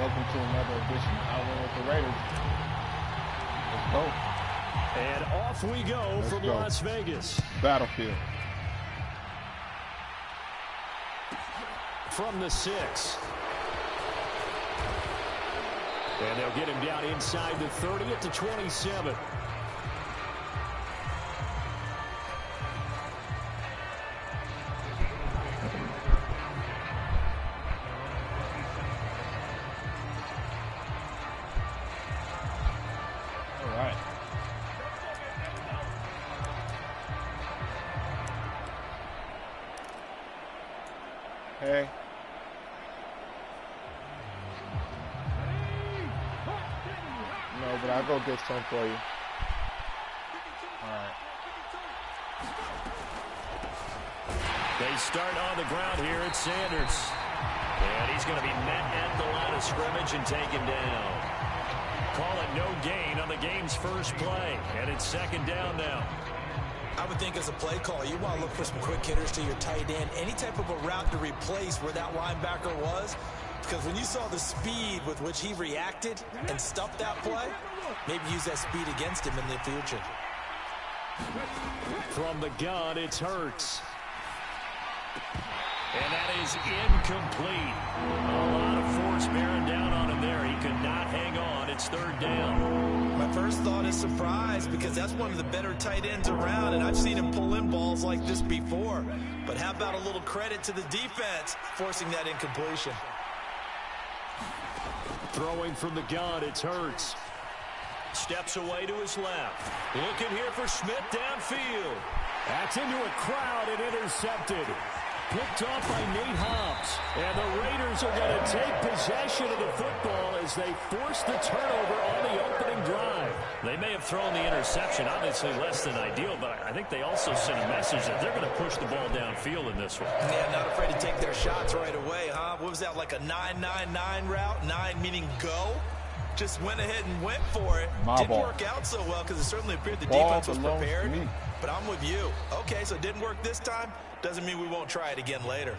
Welcome to another edition of I Win With the Raiders. Let's go. And off we go from Las Vegas. Battlefield. From the 6. And they'll get him down inside the 30 at the 27. Hey. No, but I'll go get some for you. Alright. They start on the ground here at Sanders. And he's going to be met at the line of scrimmage and taken down. Call it no gain on the game's first play. And it's second down now. I would think as a play call, you want to look for some quick hitters to your tight end. Any type of a route to replace where that linebacker was. Because when you saw the speed with which he reacted and stuffed that play, maybe use that speed against him in the future. From the gun, it's Hurts. And that is incomplete. A lot of force bearing down on him there. He could not hang on. It's third down. My first thought is surprise because that's one of the better tight ends around, and I've seen him pull in balls like this before. But how about a little credit to the defense forcing that incompletion? Throwing from the gun, it's Hurts. Steps away to his left. Looking here for Smith downfield. That's into a crowd and intercepted. Picked off by Nate Hobbs. And the Raiders are going to take possession of the football as they force the turnover on the opening drive. They may have thrown the interception, obviously less than ideal, but I think they also sent a message that they're going to push the ball downfield in this one. Yeah, not afraid to take their shots right away, huh? What was that, like a 9-9-9 route? 9 meaning go? Just went ahead and went for it. Didn't work out so well because it certainly appeared the defense was prepared. But I'm with you. Okay, so it didn't work this time. Doesn't mean we won't try it again later.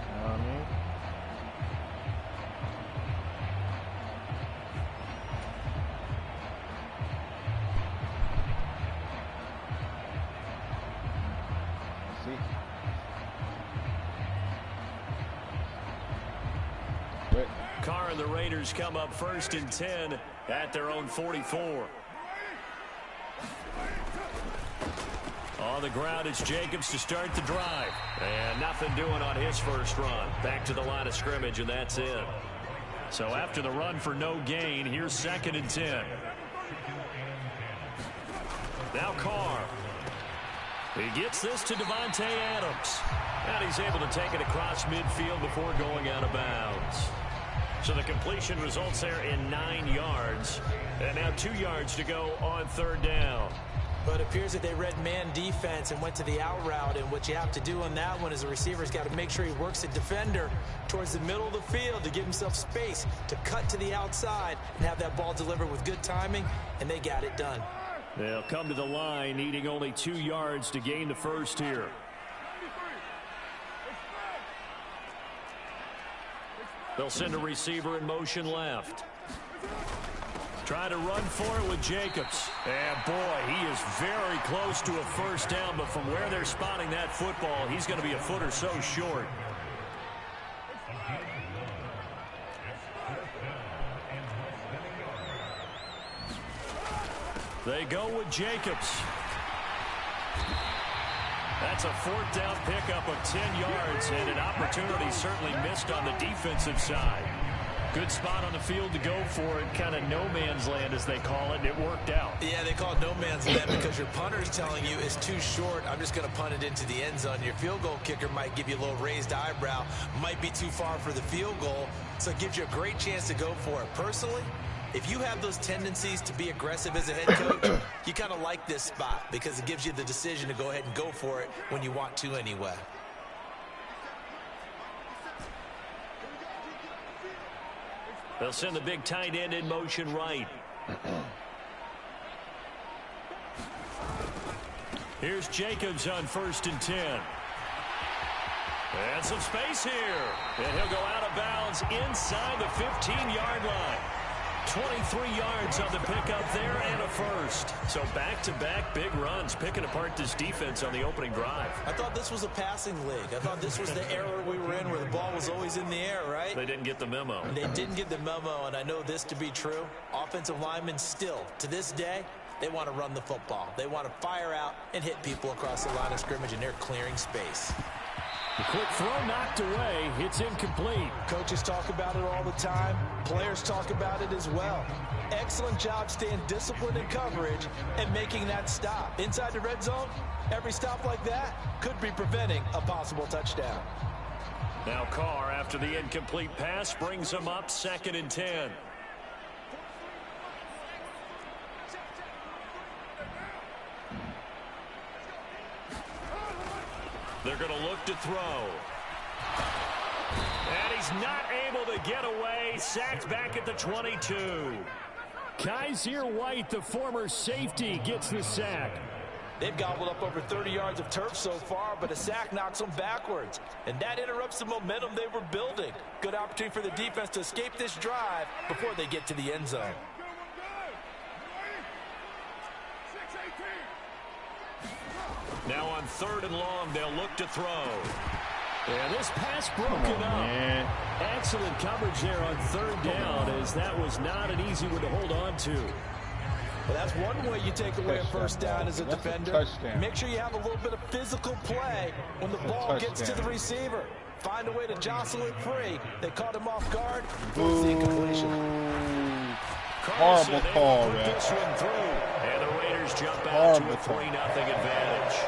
You know what I mean? Carr and the Raiders come up first and 10 at their own 44. On the ground, it's Jacobs to start the drive. And nothing doing on his first run. Back to the line of scrimmage, and that's it. So after the run for no gain, here's second and 10. Now Carr. He gets this to Devontae Adams. And he's able to take it across midfield before going out of bounds. So the completion results there in 9 yards. And now 2 yards to go on third down. But it appears that they read man defense and went to the out route. And what you have to do on that one is the receiver's got to make sure he works the defender towards the middle of the field to give himself space to cut to the outside and have that ball delivered with good timing. And they got it done. They'll come to the line needing only 2 yards to gain the first here. They'll send a receiver in motion left. Try to run for it with Jacobs. And boy, he is very close to a first down, but from where they're spotting that football, he's going to be a foot or so short. They go with Jacobs. That's a fourth down pickup of 10 yards, and an opportunity certainly missed on the defensive side. Good spot on the field to go for it, kind of no man's land as they call it, and it worked out. Yeah, they call it no man's land because your punter's telling you it's too short. I'm just going to punt it into the end zone. Your field goal kicker might give you a little raised eyebrow, might be too far for the field goal, so it gives you a great chance to go for it. Personally, if you have those tendencies to be aggressive as a head coach, you kind of like this spot because it gives you the decision to go ahead and go for it when you want to anyway. They'll send the big tight end in motion right. Here's Jacobs on 1st and 10. And some space here. And he'll go out of bounds inside the 15-yard line. 23 yards on the pickup there and a first. So back-to-back big runs, picking apart this defense on the opening drive. I thought this was a passing league. I thought this was the era we were in where the ball was always in the air, right? They didn't get the memo. They didn't get the memo, and I know this to be true. Offensive linemen still, to this day, they want to run the football. They want to fire out and hit people across the line of scrimmage, and they're clearing space. The quick throw knocked away. It's incomplete. Coaches talk about it all the time. Players talk about it as well. Excellent job staying disciplined in coverage and making that stop. Inside the red zone, every stop like that could be preventing a possible touchdown. Now Carr, after the incomplete pass, brings him up 2nd and 10. They're going to look to throw. And he's not able to get away. Sacked back at the 22. Kaiser White, the former safety, gets the sack. They've gobbled up over 30 yards of turf so far, but a sack knocks them backwards. And that interrupts the momentum they were building. Good opportunity for the defense to escape this drive before they get to the end zone. Now on 3rd and long, they'll look to throw. And this pass broken up. Man. Excellent coverage there on 3rd down, as that was not an easy one to hold on to. Well, that's one way you take away a first down as a defender. Make sure you have a little bit of physical play when the ball gets to the receiver. Find a way to jostle it free. They caught him off guard. Force the incompletion. Horrible call, man. This one through, and the Raiders jump out to a 3-0 advantage.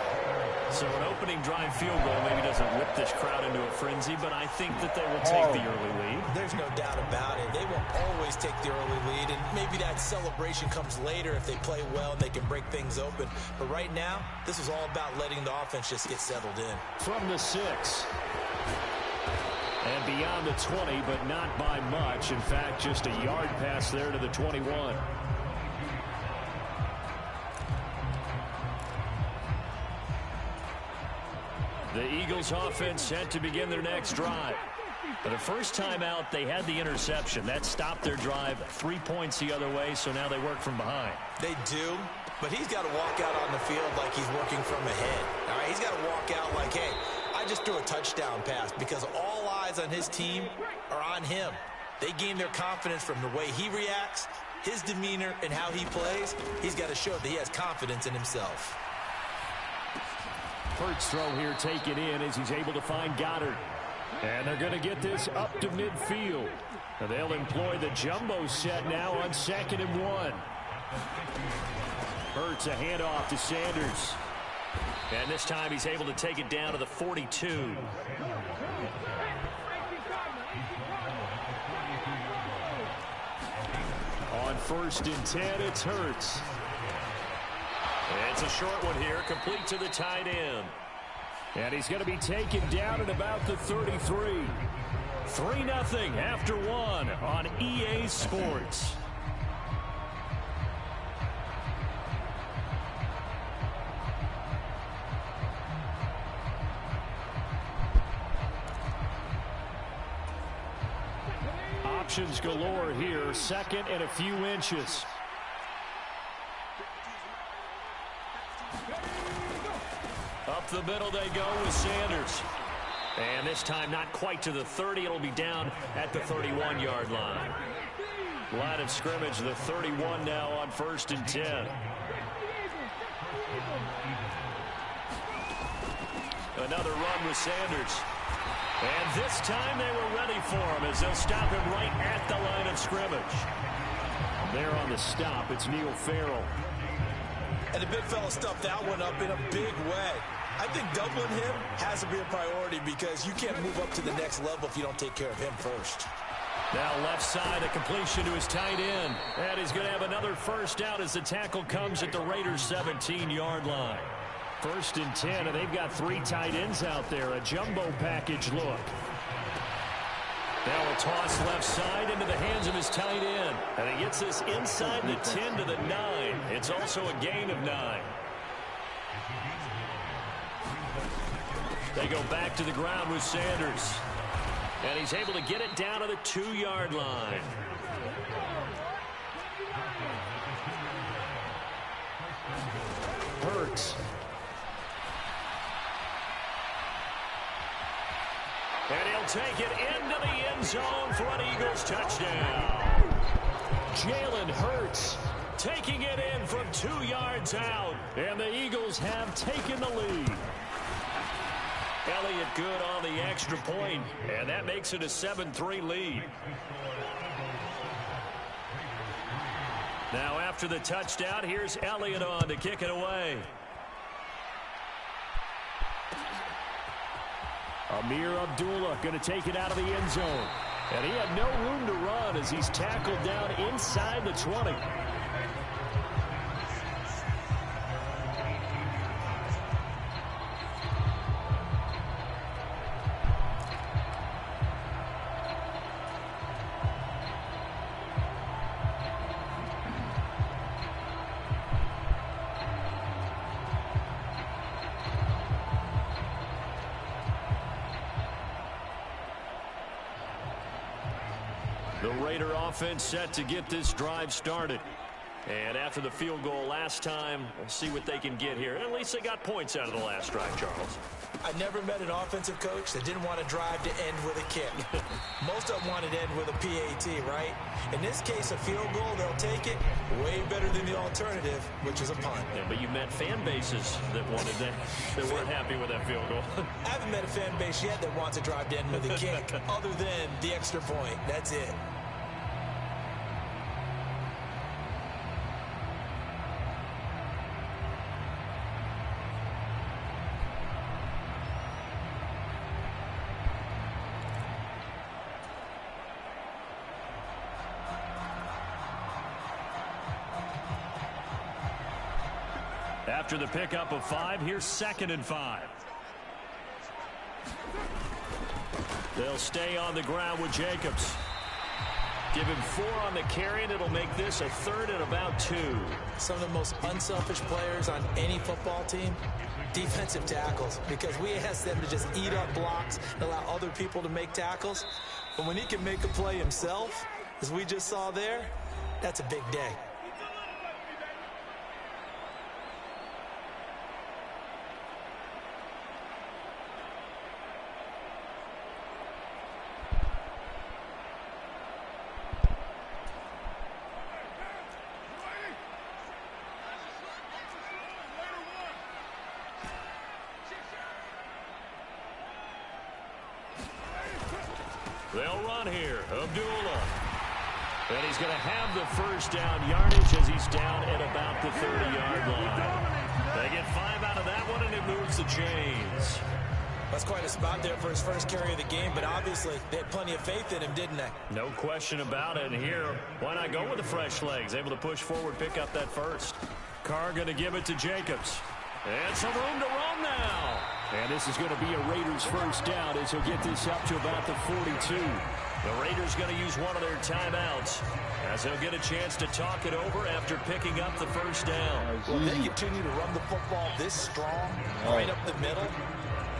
So an opening drive field goal maybe doesn't whip this crowd into a frenzy, but I think that they will take the early lead. There's no doubt about it. They will always take the early lead, and maybe that celebration comes later if they play well and they can break things open. But right now, this is all about letting the offense just get settled in. From the 6. And beyond the 20, but not by much. In fact, just a yard pass there to the 21. The Eagles offense set to begin their next drive. For the first time out, they had the interception. That stopped their drive 3 points the other way, so now they work from behind. They do, but he's got to walk out on the field like he's working from ahead. All right, he's got to walk out like, hey, I just threw a touchdown pass, because all eyes on his team are on him. They gain their confidence from the way he reacts, his demeanor, and how he plays. He's got to show that he has confidence in himself. Hurts throw here taken in as he's able to find Goddard. And they're going to get this up to midfield. And they'll employ the jumbo set now on 2nd and 1. Hurts a handoff to Sanders. And this time he's able to take it down to the 42. On 1st and 10, it's Hurts. It's a short one here, complete to the tight end. And he's going to be taken down at about the 33. 3-0 after 1 on EA Sports. Options galore here, 2nd and a few inches. Up the middle they go with Sanders. And this time not quite to the 30. It'll be down at the 31-yard line. Line of scrimmage, the 31 now on 1st and 10. Another run with Sanders. And this time they were ready for him as they'll stop him right at the line of scrimmage. There on the stop, it's Neil Farrell. And the big fella stuffed that one up in a big way. I think doubling him has to be a priority, because you can't move up to the next level if you don't take care of him first. Now left side, a completion to his tight end. And he's going to have another first down as the tackle comes at the Raiders' 17-yard line. 1st and 10, and they've got 3 tight ends out there. A jumbo package look. Now a toss left side into the hands of his tight end. And he gets this inside the 10 to the 9. It's also a gain of 9. They go back to the ground with Sanders. And he's able to get it down to the 2-yard line. Hurts. And he'll take it into the end zone for an Eagles touchdown. Jalen Hurts taking it in from 2 yards out. And the Eagles have taken the lead. Elliott good on the extra point, and that makes it a 7-3 lead. Now after the touchdown, here's Elliott on to kick it away. Amir Abdullah going to take it out of the end zone. And he had no room to run as he's tackled down inside the 20. The Raider offense set to get this drive started. And after the field goal last time, we'll see what they can get here. At least they got points out of the last drive, Charles. I never met an offensive coach that didn't want to drive to end with a kick. Most of them wanted to end with a PAT, right? In this case, a field goal, they'll take it way better than the alternative, which is a punt. Yeah, but you met fan bases that wanted that weren't happy with that field goal. I haven't met a fan base yet that wants to drive to end with a kick, other than the extra point. That's it. After the pickup of 5, here's 2nd and 5. They'll stay on the ground with Jacobs. Give him 4 on the carry, and it'll make this a 3rd and about 2. Some of the most unselfish players on any football team, defensive tackles, because we ask them to just eat up blocks and allow other people to make tackles. But when he can make a play himself, as we just saw there, that's a big day. They'll run here. Abdullah. And he's going to have the first down yardage as he's down at about the 30-yard line. They get 5 out of that one, and it moves the chains. That's quite a spot there for his first carry of the game, but obviously they had plenty of faith in him, didn't they? No question about it. And here, why not go with the fresh legs? Able to push forward, pick up that first. Carr going to give it to Jacobs. And some room to run now. And this is going to be a Raiders first down as he'll get this up to about the 42. The Raiders going to use one of their timeouts as they'll get a chance to talk it over after picking up the first down. Well, they continue to run the football this strong, right up the middle.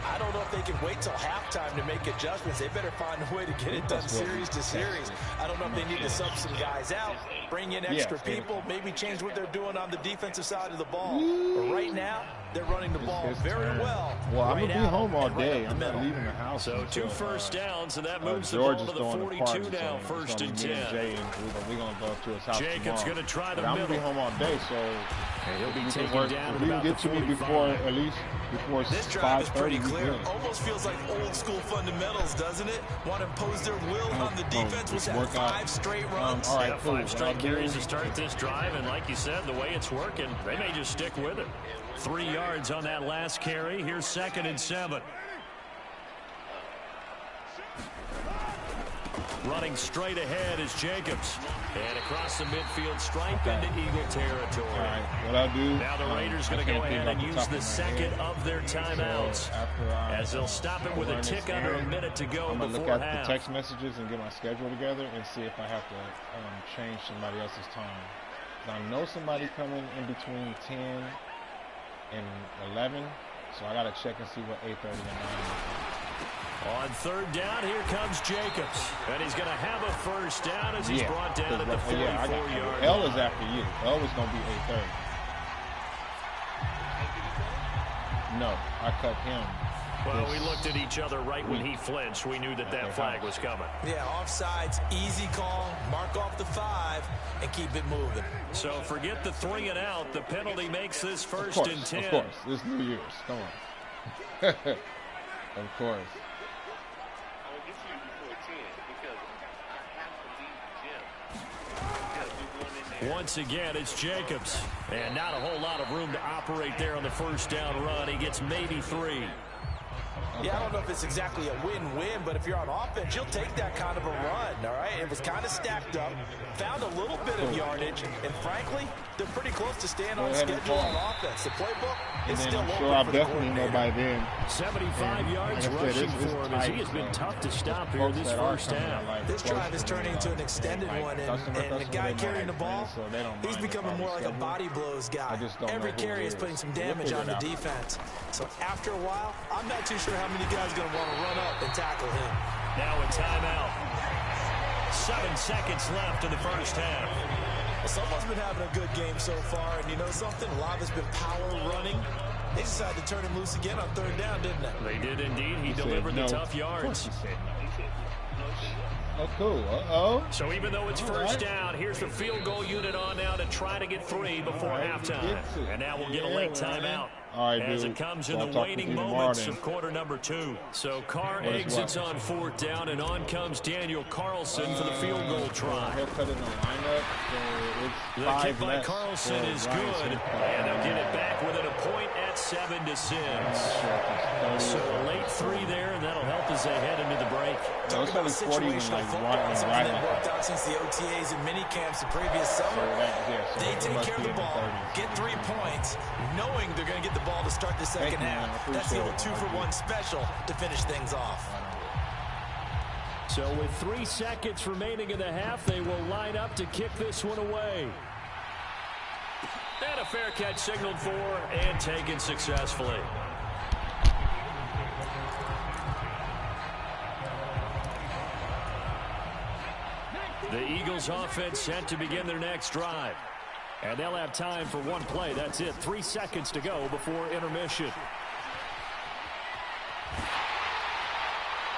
I don't know if they can wait till halftime to make adjustments. They better find a way to get it done series to series. I don't know if they need to sub some guys out, bring in extra people, maybe change what they're doing on the defensive side of the ball. But right now, they're running the ball very well. Well, I'm going to be home all day. I'm not leaving the house. So 2 first downs, and that moves the ball to the 42 now, 1st and 10. We're going to go to his house Jacobs going to try the middle. I'm going to be home all day, so and he'll be taken down at about the 45. If we can get to me before, at least before 5:30. This drive is pretty clear. Almost feels like old school fundamentals, doesn't it? Want to impose their will on the defense. Was that 5 straight runs? All right, 5 straight carries to start this drive, and like you said, the way it's working, they may just stick with it. 3 yards on that last carry. Here's 2nd and 7. Running straight ahead is Jacobs. And across the midfield stripe into Eagle territory. All right, what I'll do. Now the Raiders going to go ahead and use the second of their timeouts as they'll stop it with a tick under a minute to go before half. I'm going to look at the text messages and get my schedule together and see if I have to change somebody else's time. I know somebody coming in between 10 and 11, So I got to check and see what 8:30 and 9 is. On third down, here comes Jacobs. And he's going to have a first down as he's brought down at the 44-yard line. L is after you. L is going to be 8:30. No, I cut him. Well, we looked at each other right when he flinched. We knew that that flag was coming. Yeah, offsides, easy call. Mark off the 5 and keep it moving. So forget the 3 and out. The penalty makes this first and 10. Of course, this New Year's. Come on. Of course. Once again, it's Jacobs. And not a whole lot of room to operate there on the first down run. He gets maybe 3. Yeah, I don't know if it's exactly a win-win, but if you're on offense, you'll take that kind of a run, all right? It was kind of stacked up, found a little bit of yardage, and frankly, they're pretty close to staying on schedule on offense. The playbook is still open sure, for the definitely know by then. 75 yards rushing for him as he has been tough to stop here this first half. This drive is turning into an extended one, and the guy carrying the ball, he's becoming more like a body blows guy. Every carry is putting some damage on the defense. So after a while, I'm not too sure how many guys are going to want to run up and tackle him. Now a timeout. 7 seconds left in the first half. Well, someone's been having a good game so far, and you know something? A lot has been power running. They decided to turn him loose again on third down, didn't they? They did indeed. He delivered the tough yards. Oh, cool. Uh-oh. So even though it's first down, here's the field goal unit on now to try to get 3 before halftime. And now we'll get a late timeout. As it comes in the waning moments of quarter number 2. So Carr exits on fourth down, and on comes Daniel Carlson for the field goal try. He'll cut in the lineup. So the kick by Carlson is good, and they'll get it back within a point at 7-6. So a late 3 there, and that'll help as they head into the break. Talk about situational football, something that worked out since the OTAs and mini camps the previous summer. They take care of the ball, get 3 points, knowing they're going to get the ball to start the second half. That's the old 2-for-1 special to finish things off. So with 3 seconds remaining in the half, they will line up to kick this one away. And a fair catch signaled for and taken successfully. The Eagles offense set to begin their next drive. And they'll have time for 1 play. That's it. 3 seconds to go before intermission.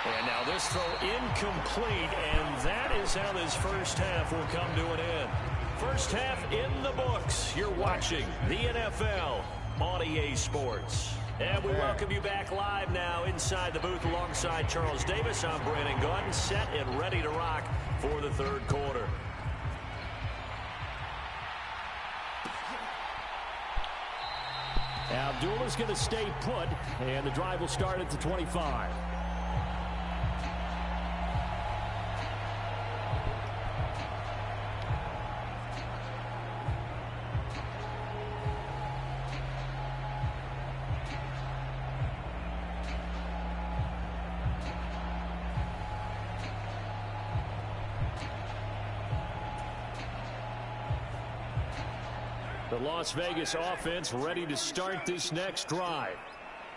And now this throw incomplete, and that is how this first half will come to an end. First half in the books. You're watching the NFL on EA Sports. And we welcome you back live now inside the booth alongside Charles Davis. I'm Brandon Gordon, set and ready to rock for the third quarter. Abdullah's going to stay put, and the drive will start at the 25. The Las Vegas offense ready to start this next drive.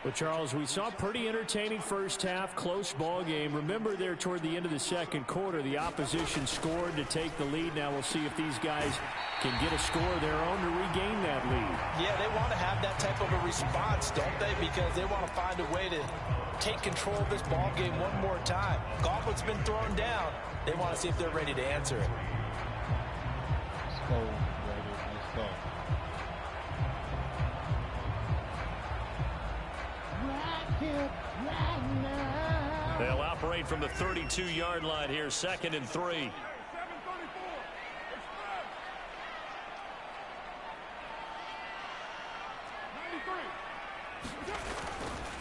But, Charles, we saw a pretty entertaining first half, close ball game. Remember there toward the end of the second quarter, the opposition scored to take the lead. Now we'll see if these guys can get a score of their own to regain that lead. Yeah, they want to have that type of a response, don't they? Because they want to find a way to take control of this ball game one more time. Gauntlet's been thrown down. They want to see if they're ready to answer it. Let's go, Raiders. Let's go. They'll operate from the 32-yard line here, 2nd and 3.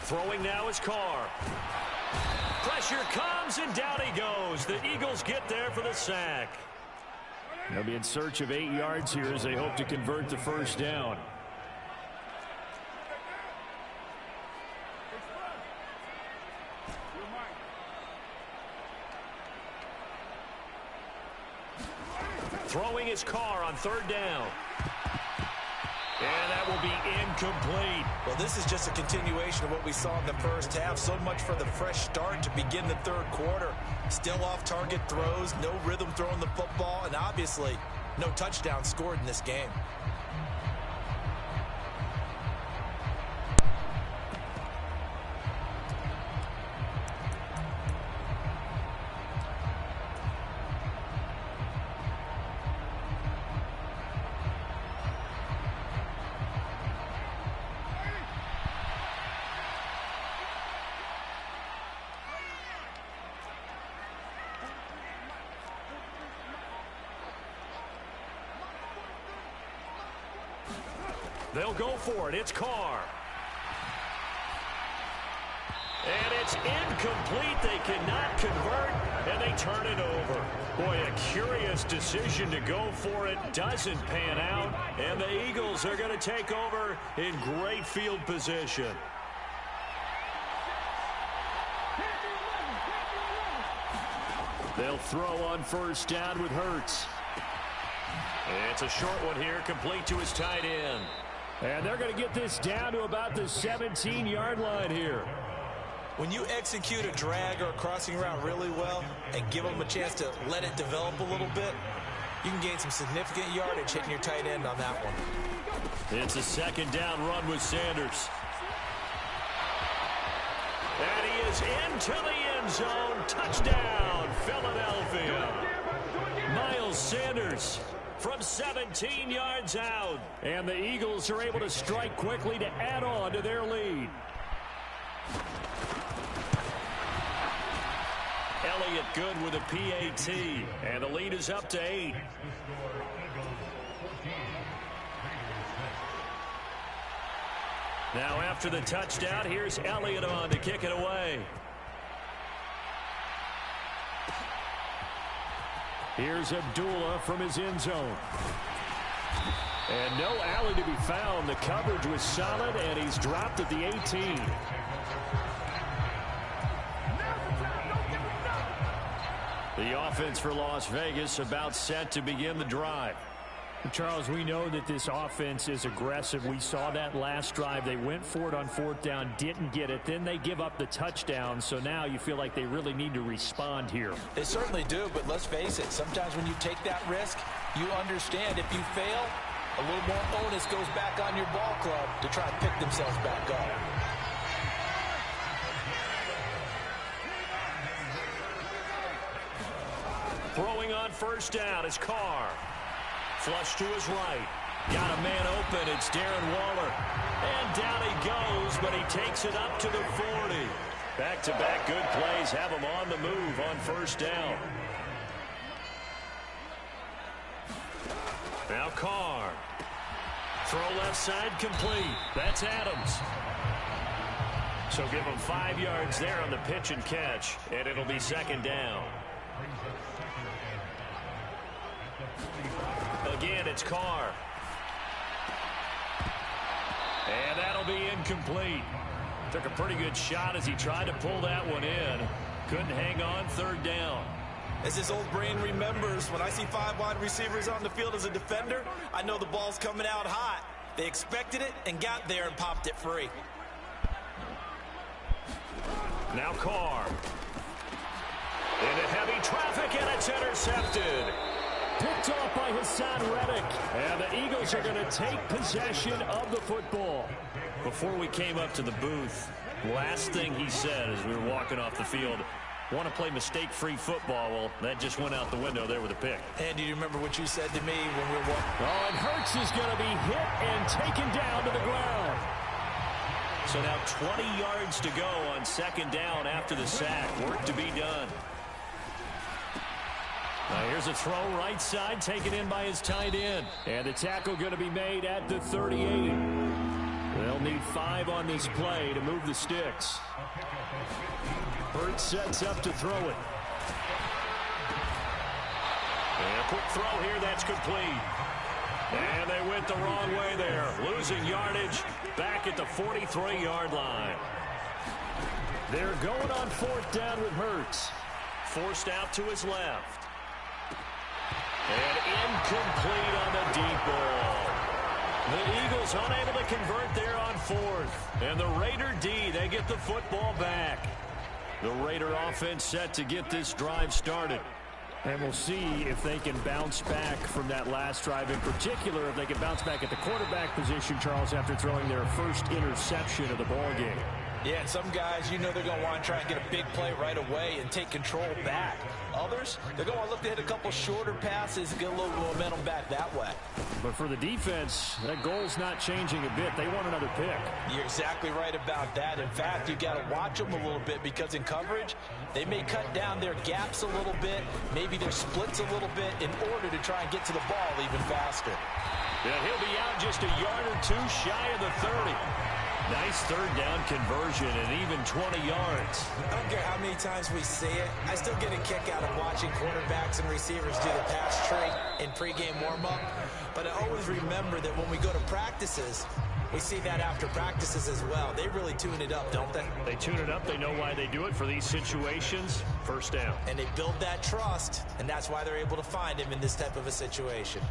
Throwing now is Carr. Pressure comes, and down he goes. The Eagles get there for the sack. They'll be in search of 8 yards here as they hope to convert the first down. Throwing his Carr on 3rd down. And that will be incomplete. Well, this is just a continuation of what we saw in the first half. So much for the fresh start to begin the third quarter. Still off-target throws, no rhythm throwing the football, and obviously no touchdown scored in this game. They'll go for it. It's Carr. And it's incomplete. They cannot convert, and they turn it over. Boy, a curious decision to go for it. Doesn't pan out, and the Eagles are going to take over in great field position. They'll throw on first down with Hurts. It's a short one here, complete to his tight end. And they're going to get this down to about the 17-yard line here. When you execute a drag or a crossing route really well and give them a chance to let it develop a little bit, you can gain some significant yardage hitting your tight end on that one. It's a second down run with Sanders. And he is into the end zone. Touchdown, Philadelphia. Miles Sanders from 17 yards out. And the Eagles are able to strike quickly to add on to their lead. Elliott good with a PAT. And the lead is up to 8. Now after the touchdown, here's Elliott on to kick it away. Here's Abdullah from his end zone. And no alley to be found. The coverage was solid, and he's dropped at the 18. The offense for Las Vegas about set to begin the drive. Charles, we know that this offense is aggressive. We saw that last drive. They went for it on fourth down, didn't get it. Then they give up the touchdown. So now you feel like they really need to respond here. They certainly do, but let's face it. Sometimes when you take that risk, you understand if you fail, a little more onus goes back on your ball club to try and pick themselves back up. Throwing on first down is Carr. Flush to his right. Got a man open. It's Darren Waller. And down he goes, but he takes it up to the 40. Back-to-back good plays have him on the move on first down. Now Carr. Throw left side complete. That's Adams. So give him 5 yards there on the pitch and catch, and it'll be second down. Again, it's Carr. And that'll be incomplete. Took a pretty good shot as he tried to pull that one in. Couldn't hang on, third down. As his old brain remembers, when I see 5 wide receivers on the field as a defender, I know the ball's coming out hot. They expected it and got there and popped it free. Now Carr. Into heavy traffic, and it's intercepted. Picked off by Hassan Reddick. And the Eagles are going to take possession of the football. Before we came up to the booth, last thing he said as we were walking off the field, want to play mistake-free football. Well, that just went out the window there with a pick. And do you remember what you said to me when we were walking? Oh, and Hurts is going to be hit and taken down to the ground. So now 20 yards to go on second down after the sack. Work to be done. Now here's a throw right side taken in by his tight end. And the tackle going to be made at the 38. They'll need 5 on this play to move the sticks. Hurts sets up to throw it. And a quick throw here, that's complete. And they went the wrong way there. Losing yardage back at the 43-yard line. They're going on fourth down with Hurts. Forced out to his left. And incomplete on the deep ball. The Eagles unable to convert there on fourth. And the Raider D, they get the football back. The Raider offense set to get this drive started. And we'll see if they can bounce back from that last drive. In particular, if they can bounce back at the quarterback position, Charles, after throwing their first interception of the ball game. Yeah, and some guys, you know they're going to want to try and get a big play right away and take control back. Others, they're going to look to hit a couple shorter passes and get a little momentum back that way. But for the defense, that goal's not changing a bit. They want another pick. You're exactly right about that. In fact, you got to watch them a little bit because in coverage, they may cut down their gaps a little bit, maybe their splits a little bit in order to try and get to the ball even faster. Yeah, he'll be out just a yard or two shy of the 30. Nice third down conversion and even 20 yards. I don't care how many times we see it. I still get a kick out of watching quarterbacks and receivers do the pass tree in pregame warm-up. But I always remember that when we go to practices, we see that after practices as well. They really tune it up, don't they? They tune it up. They know why they do it for these situations. First down. And they build that trust, and that's why they're able to find him in this type of a situation.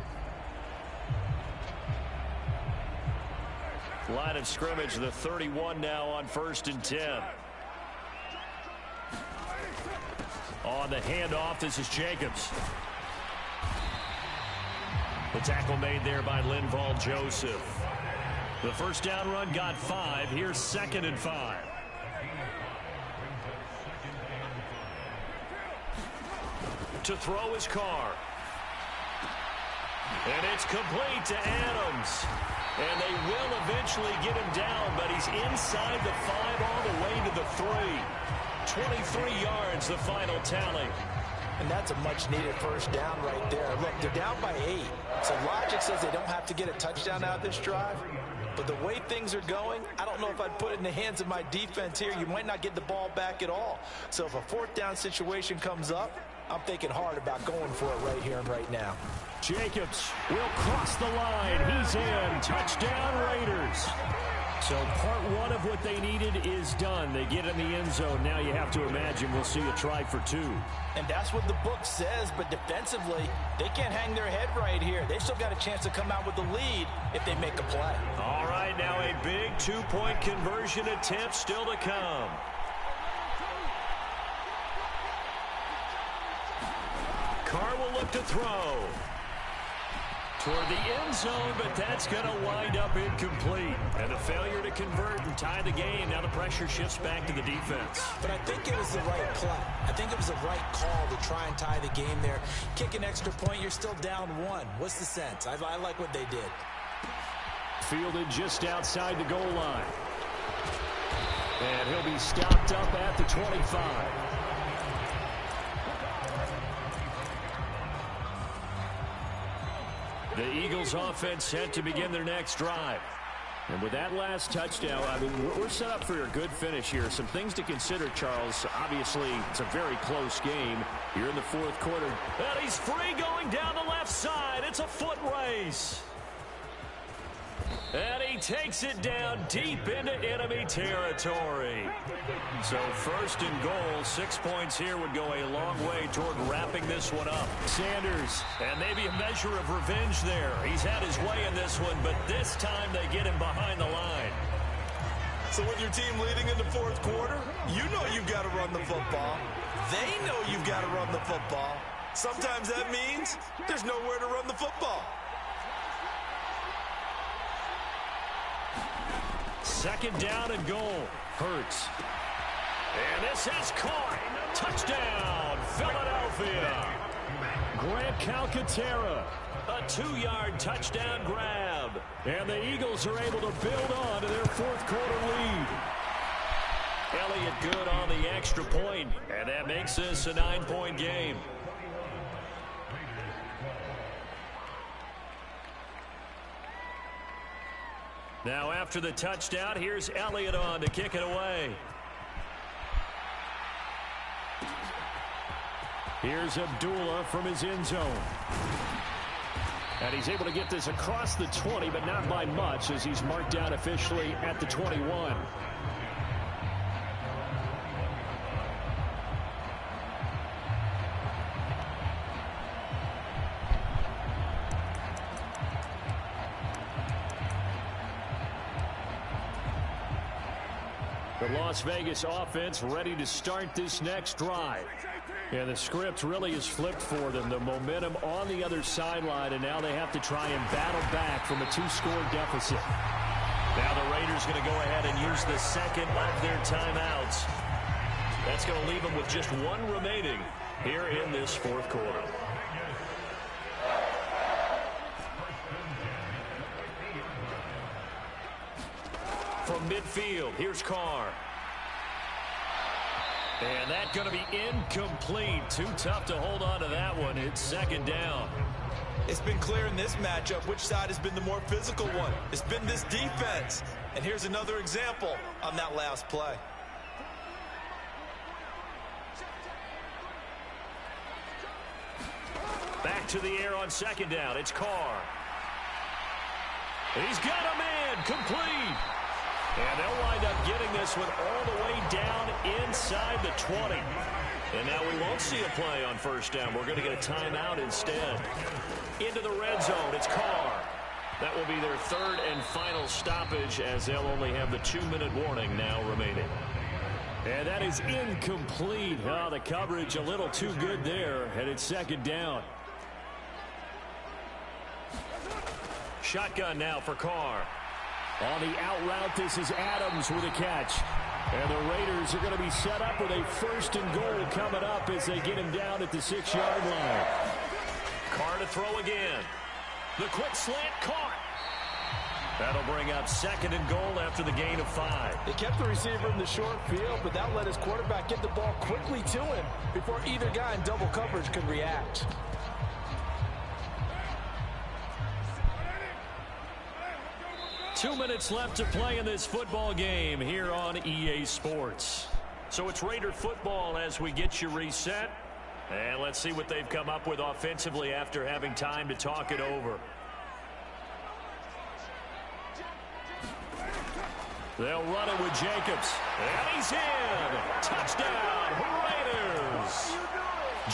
Line of scrimmage, the 31 now on 1st and 10. On the handoff, this is Jacobs. The tackle made there by Linval Joseph. The first down run got 5. Here's 2nd and 5. To throw his Carr. And it's complete to Adams. And they will eventually get him down, but he's inside the 5 all the way to the 3. 23 yards, the final tally. And that's a much-needed first down right there. Look, they're down by 8. So logic says they don't have to get a touchdown out of this drive. But the way things are going, I don't know if I'd put it in the hands of my defense here. You might not get the ball back at all. So if a 4th down situation comes up, I'm thinking hard about going for it right here and right now. Jacobs will cross the line. He's in. Touchdown, Raiders. So part 1 of what they needed is done. They get in the end zone. Now you have to imagine we'll see a try for 2. And that's what the book says, but defensively, they can't hang their head right here. They've still got a chance to come out with the lead if they make a play. All right, now a big 2-point conversion attempt still to come. Carr will look to throw. Toward the end zone, but that's going to wind up incomplete. And a failure to convert and tie the game. Now the pressure shifts back to the defense. But I think it was the right play. I think it was the right call to try and tie the game there. Kick an extra point, you're still down 1. What's the sense? I like what they did. Fielded just outside the goal line. And he'll be stopped up at the 25. The Eagles offense set to begin their next drive. And with that last touchdown, I mean, we're set up for a good finish here. Some things to consider, Charles. Obviously, it's a very close game here in the 4th quarter. And he's free going down the left side. It's a foot race. And he takes it down deep into enemy territory. So 1st and goal, 6 points here would go a long way toward wrapping this one up. Sanders, and maybe a measure of revenge there. He's had his way in this one, but this time they get him behind the line. So with your team leading in the 4th quarter, you know you've got to run the football. They know you've got to run the football. Sometimes that means there's nowhere to run the football. 2nd down and goal. Hurts. And this is caught. Touchdown, Philadelphia. Grant Calcaterra. A 2-yard touchdown grab. And the Eagles are able to build on to their 4th quarter lead. Elliott good on the extra point, and that makes this a 9-point game. Now after the touchdown, here's Elliott on to kick it away. Here's Abdullah from his end zone. And he's able to get this across the 20, but not by much, as he's marked down officially at the 21. The Las Vegas offense ready to start this next drive. And the script really is flipped for them. The momentum on the other sideline, and now they have to try and battle back from a 2-score deficit. Now the Raiders going to go ahead and use the second of their timeouts. That's going to leave them with just one remaining here in this fourth quarter. From midfield, here's Carr. And that's going to be incomplete. Too tough to hold on to that one. It's second down. It's been clear in this matchup which side has been the more physical one. It's been this defense. And here's another example on that last play. Back to the air on second down. It's Carr. He's got a man. Complete. And they'll wind up getting this one all the way down inside the 20. And now we won't see a play on first down. We're going to get a timeout instead. Into the red zone, it's Carr. That will be their third and final stoppage, as they'll only have the 2-minute warning now remaining. And that is incomplete. Oh, the coverage a little too good there, and it's second down. Shotgun now for Carr. On the out route, this is Adams with a catch. And the Raiders are going to be set up with a first and goal coming up as they get him down at the 6-yard line. Carr to throw again. The quick slant caught. That'll bring up second and goal after the gain of 5. They kept the receiver in the short field, but that let his quarterback get the ball quickly to him before either guy in double coverage could react. Two minutes left to play in this football game here on EA Sports. So it's Raider football as we get you reset. And let's see what they've come up with offensively after having time to talk it over. They'll run it with Jacobs. And he's in. Touchdown, Raiders.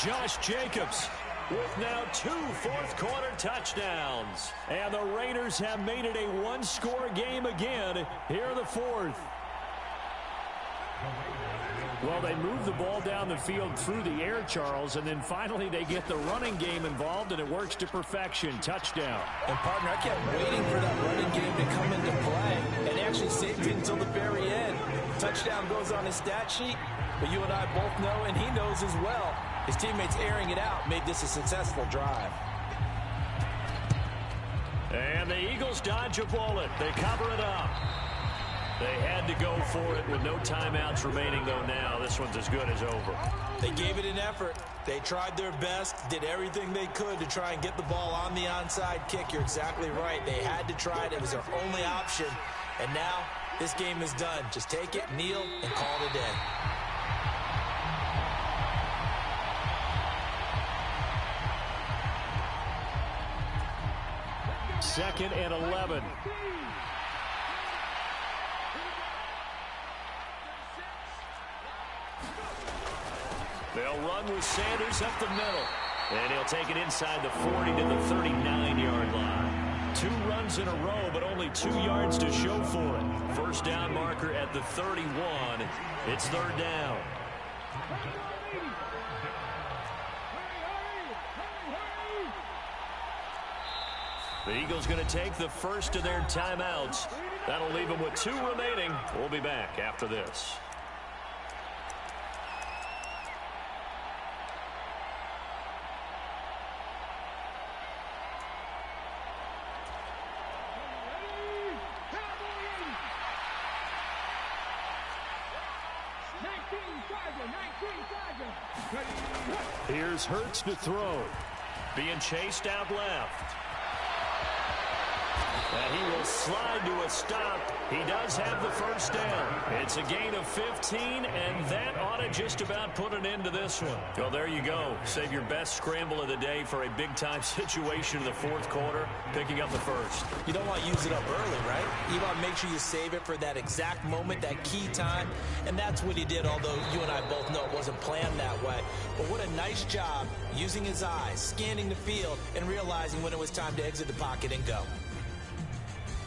Josh Jacobs with now 2 fourth-quarter touchdowns. And the Raiders have made it a one-score game again here in the fourth. Well, they move the ball down the field through the air, Charles, and then finally they get the running game involved, and it works to perfection. Touchdown. And, partner, I kept waiting for that running game to come into play, and actually saved it until the very end. Touchdown goes on his stat sheet, but you and I both know, and he knows as well, his teammates airing it out made this a successful drive. And the Eagles dodge a bullet. They cover it up. They had to go for it with no timeouts remaining, though now. This one's as good as over. They gave it an effort. They tried their best, did everything they could to try and get the ball on the onside kick. You're exactly right. They had to try it. It was their only option. And now this game is done. Just take it, kneel, and call it a day. Second and 11. They'll run with Sanders up the middle. And he'll take it inside the 40 to the 39-yard line. 2 runs in a row, but only 2 yards to show for it. First down marker at the 31. It's third down. The Eagles going to take the first of their timeouts. That'll leave them with 2 remaining. We'll be back after this. Here's Hurts to throw. Being chased out left. And he will slide to a stop. He does have the first down. It's a gain of 15, and that ought to just about put an end to this one. Well, there you go. Save your best scramble of the day for a big-time situation in the fourth quarter, picking up the first. You don't want to use it up early, right? You want to make sure you save it for that exact moment, that key time, and that's what he did, although you and I both know it wasn't planned that way. But what a nice job using his eyes, scanning the field, and realizing when it was time to exit the pocket and go.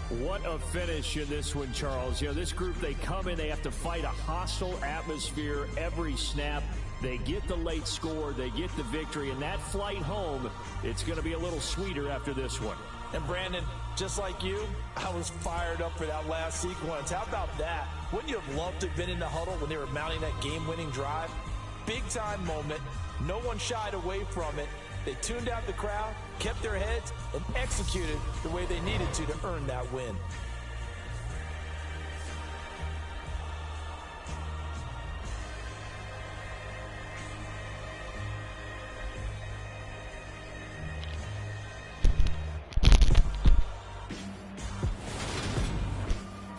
What a finish in this one, Charles. You know, this group, they come in, they have to fight a hostile atmosphere every snap. They get the late score, they get the victory, and that flight home, it's going to be a little sweeter after this one. And Brandon, just like you, I was fired up for that last sequence. How about that? Wouldn't you have loved to have been in the huddle when they were mounting that game-winning drive? Big-time moment. No one shied away from it. They tuned out the crowd, kept their heads, and executed the way they needed to earn that win.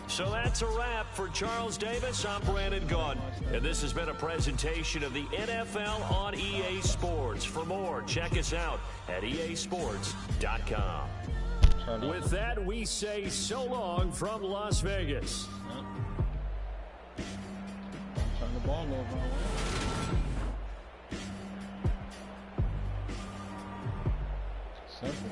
So that's a wrap for Charles Davis. I'm Brandon Gaudin, and this has been a presentation of the NFL on EA Sports. For more, check us out at easports.com. With that, we say so long from Las Vegas. Turn the ball over. Simple.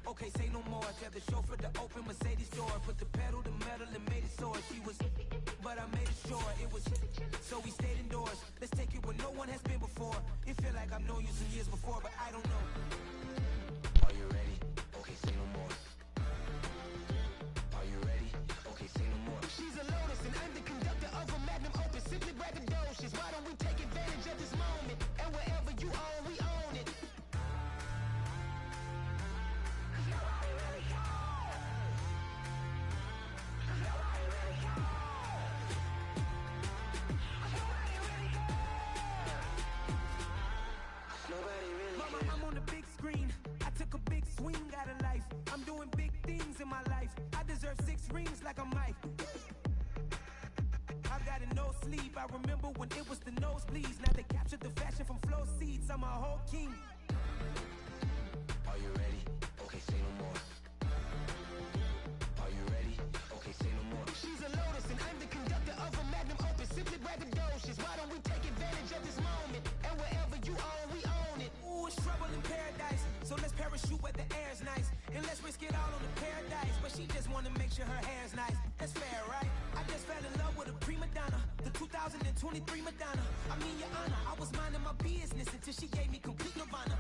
Okay, say no more. Tell the chauffeur to open Mercedes door. Put the pedal to metal and made it soar. She was, but I made it sure it was. So we stayed indoors. Let's take it where no one has been before. It feel like I've known you some years before, but I don't know. Are you ready? Okay, say no more. Are you ready? Okay, say no more. She's a Lotus and I'm the conductor of a Magnum Opus. Simply braggadocious. Why don't we take advantage of this moment? And wherever you own, we own it. Like a Mike. I've got a no sleep. I remember when it was the nosebleeds. Now they captured the fashion from flow seats. I'm a whole king. Are you ready? Okay, say no more. Are you ready? Okay, say no more. She's a Lotus and I'm the conductor of a Magnum Opus. Simply braggadocious. Why don't we take advantage of this moment? And wherever you own, we own it. Ooh, it's trouble in paradise. So let's parachute where the air's nice. And let's risk it all on the paradise. But she just wanna make sure her hair's nice. That's fair, right? I just fell in love with a prima donna. The 2023 Madonna. I mean, your honor, I was minding my business until she gave me complete nirvana.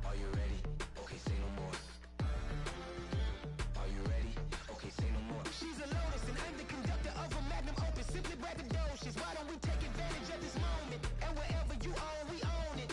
Are you ready? Okay, say no more. Are you ready? Okay, say no more. She's a Lotus and I'm the conductor of a Magnum Opus. Simply braggadocious. Why don't we take advantage of this moment? And wherever you own, we own it.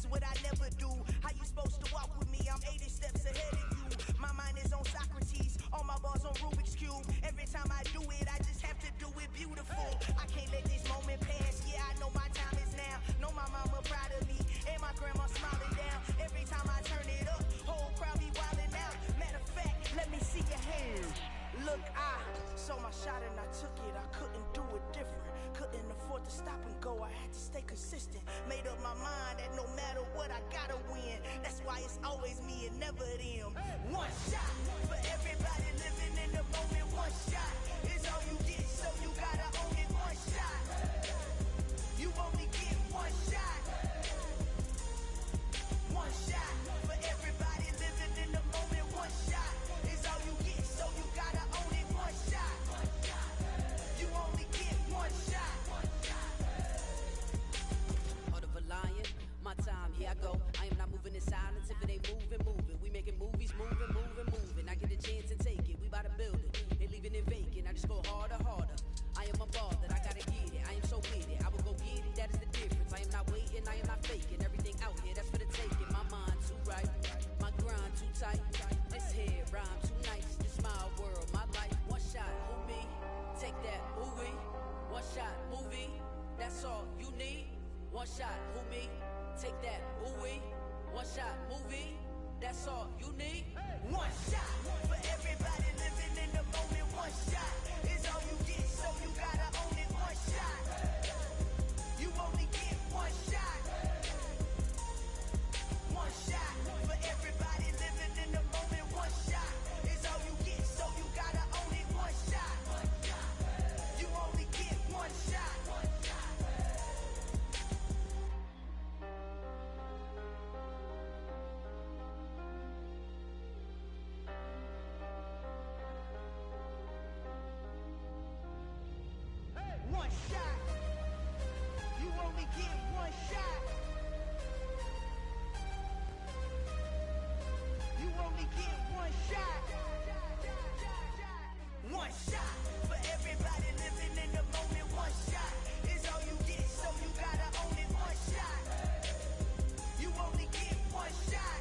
What I never do. How you supposed to walk with me? I'm 80 steps ahead of you. My mind is on Socrates, all my bars on Rubik's Cube. Every time I do it, I just have to do it beautiful. I can't let this moment pass. Yeah, I know my time is now. Know my mama proud of me, and my grandma smiling down. Every time I turn it up, whole crowd be wilding out. Matter of fact, let me see your hands. Look, I saw my shot and I took it. I couldn't do it different. Couldn't afford to stop and go. I had to stay consistent. Made up my mind that no matter what, I gotta win. That's why it's always me and never them. One shot for everybody living in the moment. One shot is all you get, so you gotta own it. One shot. You only get one shot. that's all you need. One shot for everybody living in the moment. One shot is all you get, so you gotta own it. One shot, you only get one shot. One shot for everybody living in the moment. One shot is all you get, so you gotta own it. One shot, you only get one shot. One shot. You only get one shot. You only get one shot. One shot for everybody living in the moment. One shot is all you get, so you gotta own it. One shot. You only get one shot.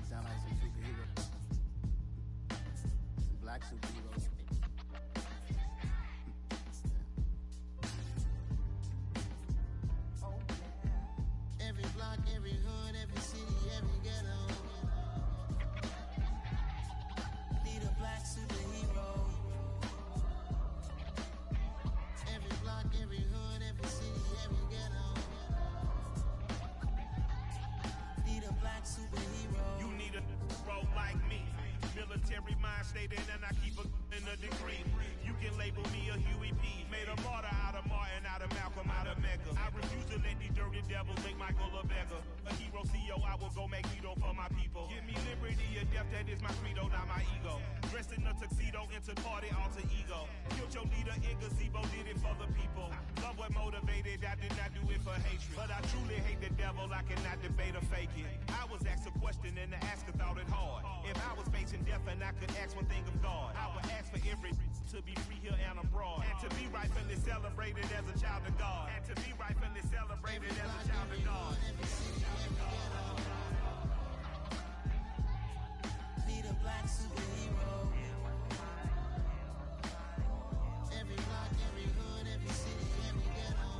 Sound like some superheroes. Some black superheroes. Every block, every hood, every city, every ghetto. Need a black superhero. Every block, every hood, every city, every ghetto. Need a black superhero. You need a role like me. Military mind stated, and I keep in a degree. You can label me a Huey P. Made a martyr out of Martin, out of Malcolm, out of Mecca. I refuse to let these dirty devils make Michael a beggar. A hero CEO, I will go Magneto for my people. Give me liberty or death, that is my credo, not my ego. Dressed in a tuxedo, entered party, alter ego. Killed your leader in gazebo, did it for the people. Love what motivated, I did not do it for hatred. But I truly hate the devil, I cannot debate or fake it. I was asked a question and the asker thought it hard. If I was facing death and I could ask one thing of God, I would ask for every to be free here and abroad. And to be rightfully celebrated as a child of God. And to be rightfully celebrated as a child of God. Need a black superhero. Every block, every hood, every city, every ghetto.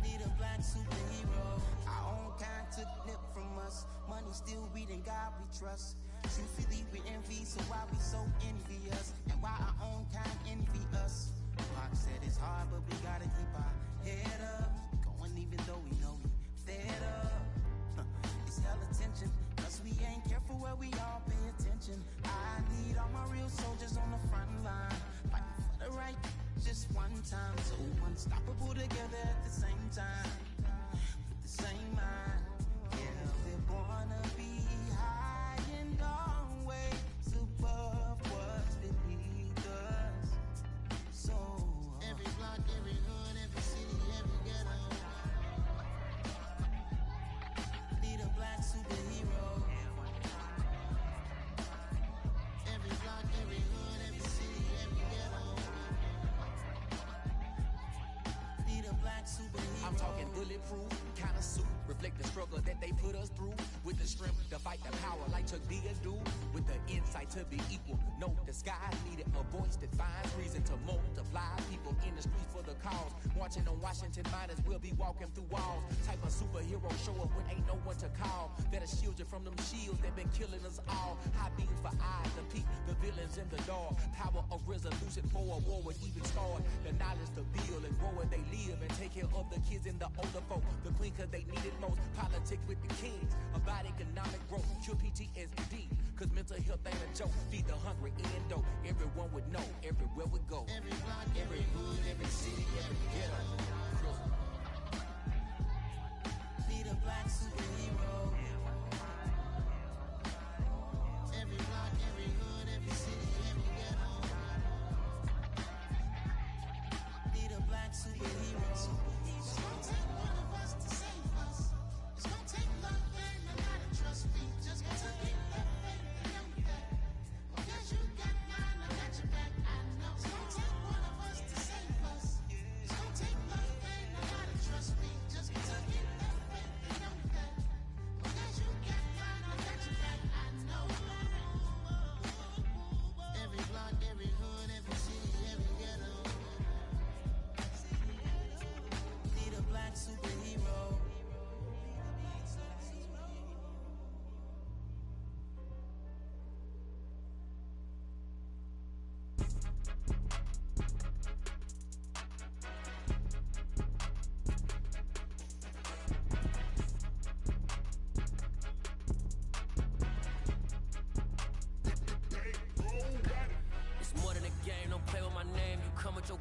Need a black superhero. Our own kind took nip from us. Money still reading God we trust. Truthfully we envy, so why we so envious? And why our own kind envy us? Pac said it's hard, but we gotta keep our head up. Going even though we know we fed up. It's hell attention, cause we ain't careful where we all pay attention. I need all my real soldiers on the front line, fighting for the right just one time. So unstoppable together at the same time, with the same mind. Yeah, we're born to be high and always above what's beneath us. So every block, every hood, every city, every ghetto. Need a black superhero. Every block, every hood, every city, every ghetto. Need a black superhero. I'm talking bulletproof, kind of suit, reflect the struggle that they put us through. With the strength to fight the power like Chuck D do. With the insight to be equal. Know the sky needed a voice that finds reason to multiply. People in the streets for the cause. Marching on Washington miners will be walking through walls. Type of superhero show up when ain't no one to call. That'll shield you from them shields that been killing us all. High beams for eyes to peek the villains in the dark. Power of resolution for a war would even start. The knowledge to build and grow where they live and take care of the kids and the older folk. The queen cause they need it most. Politics with the kings. About economic growth. Cure PTSD. Cause mental health ain't a joke. Feed the hungry and dope. Everyone would know. Everywhere we go. Every block, Every hood, every city, every ghetto. need a black superhero. Every block, every hood, every city, every ghetto. Need a black superhero. It's gonna take one of us to save us. It's gonna take love and a lot of trust. We just got to get that faith and know that. Because you got mine, I got your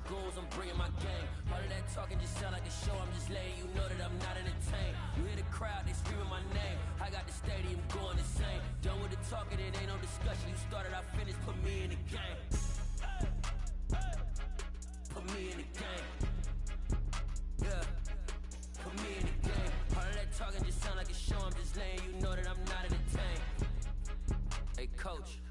goons, I'm bringing my gang. All of that talking just sound like a show, I'm just letting you know that I'm not entertained. You hear the crowd, they screaming my name. I got the stadium going insane. Done with the talking, it ain't no discussion. You started, I finished, put me in the game. Put me in the game. Yeah. Put me in the game. All of that talking just sound like a show, I'm just letting you know that I'm not entertained. Hey, coach.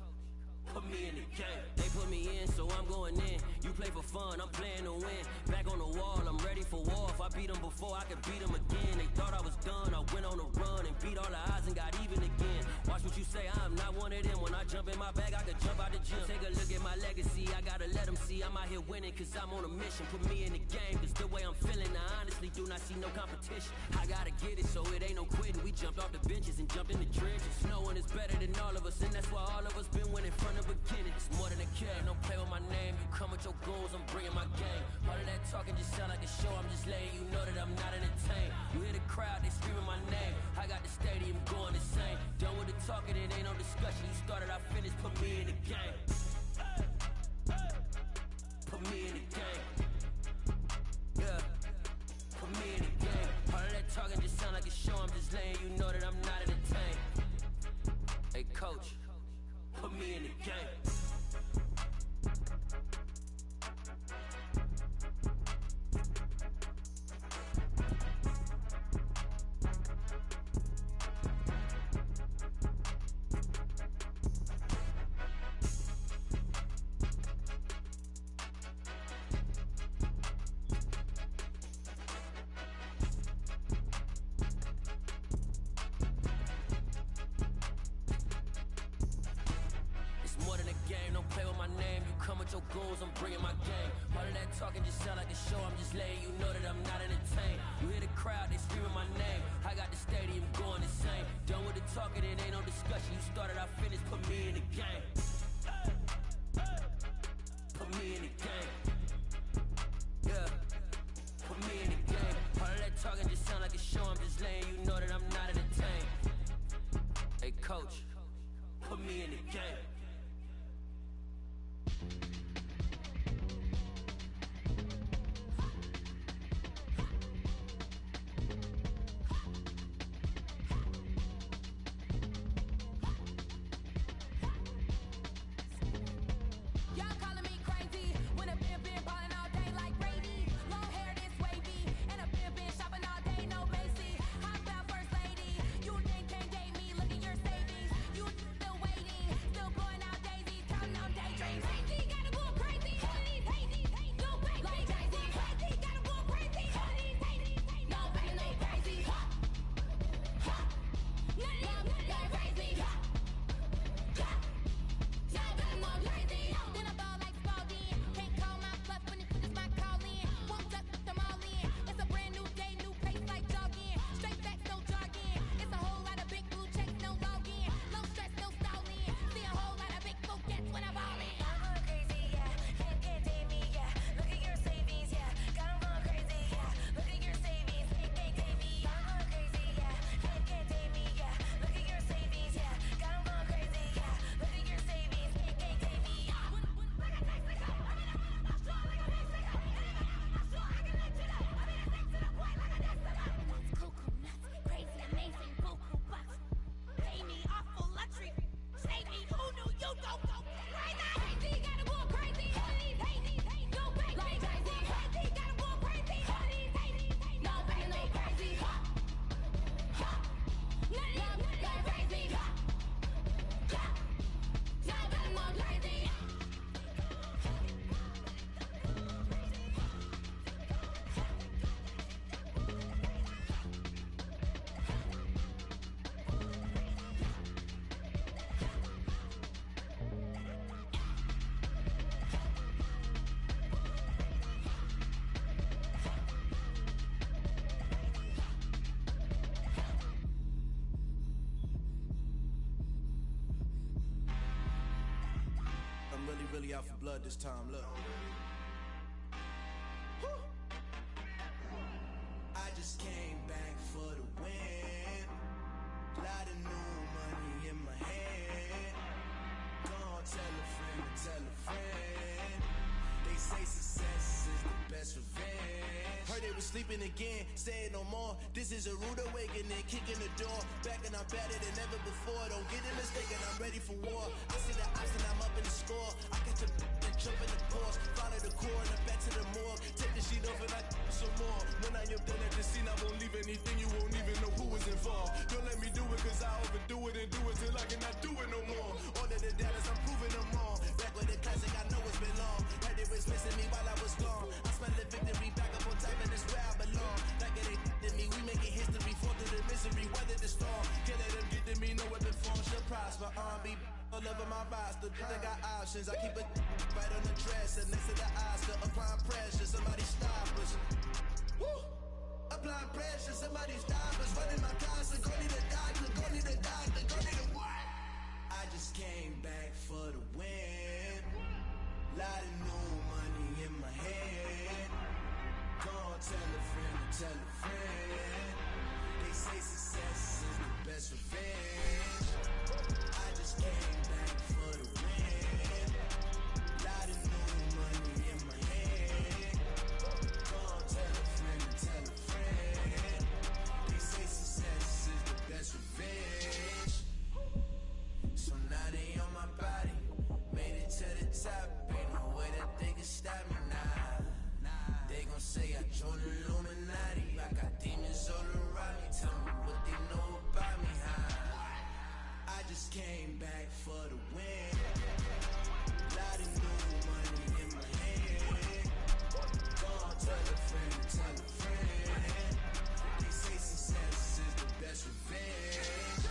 Put me in the game. They put me in, so I'm going in. You play for fun, I'm playing to win. Back on the wall, I'm ready for war. If I beat them before, I can beat them again. They thought I was done, I went on a run and beat all the odds and got even again. Watch what you say, I'm not one of them. When I jump in my bag, I could jump out the gym. Take a look at my legacy, I gotta let them see I'm out here winning, cause I'm on a mission. Put me in the game, cause the way I'm feeling, I honestly do not see no competition. I gotta get it, so it ain't no quitting. We jumped off the benches and jumped in the trenches. No one is better than all of us, and that's why all of us been winning from the beginning. It's more than a game, don't play with my name. You come with your goons, I'm bringing my game. All of that talking just sound like a show, I'm just letting you know that I'm not entertained. You hear the crowd, they screaming my name. I got the stadium going insane. Done with the talking, it ain't no discussion. You started, I finished, put me in the game. Put me in the game. Yeah. Put me in the game. All of that talking just sound like a show, I'm just letting you know that I'm not entertained. Hey, coach. Put me in the game. Your goals, I'm bringing my game. All of that talking just sound like a show, I'm just letting you know that I'm not entertained. You hear the crowd, they screaming my name. I got the stadium going insane. Done with the talking, it ain't no discussion. You started, I finished, put me in the game. Put me in the game. Yeah. Put me in the game. All of that talking just sound like a show, I'm just letting you know that I'm not entertained. Hey, coach, put me in the game. Really out for blood this time, look. I just came back for the win. Lot of new money in my hand. Gonna tell a friend to tell a friend. They They say success is the best revenge. Heard they was sleeping again, say it no more. This is a rude awakening, kicking the door. Back and I'm better than ever before. Don't get it mistaken, I'm ready for war. I see the odds and I'm up in the score. I catch a and jump in the course. Follow the core and back to the morgue. Take the sheet off and I some more. When I am done at the scene, I won't leave anything. You won't even know who was involved. Don't let me do it cause I overdo it and do it till I cannot do it no more. All of the dallas, I'm proving them all. Back with the classic, I know it's been long. Heard they was missing me while I was gone. I smell the victory back up on top and it's where I belong. Like it ain't to me, we making history. Fall through the misery, weather the storm. Can't let them get to me, no weapon form should prosper. Be all over my roster, I got options. I keep it right on the dresser next to the Oscar. Applying pressure, somebody stop us. Woo! Applying pressure, somebody stop us. Running my closet, go need a doctor, go need a doctor, go need a what? I just came back for the win. Lot of new money in my head. Go on, tell a friend to tell a friend. They say success is the best revenge. I just came back for the win. Lot of new money in my head. Go on, tell a friend to tell a friend. They say success is the best revenge. So now they on my body. Made it to the top. Ain't no way that they can stop me now. They gon' say I joined the Illuminati. I got demons all around me. Tell me what they know about me, huh? I just came back for the win. Lot of new money in my hand. Go on, tell a friend, tell a friend. They say success is the best revenge.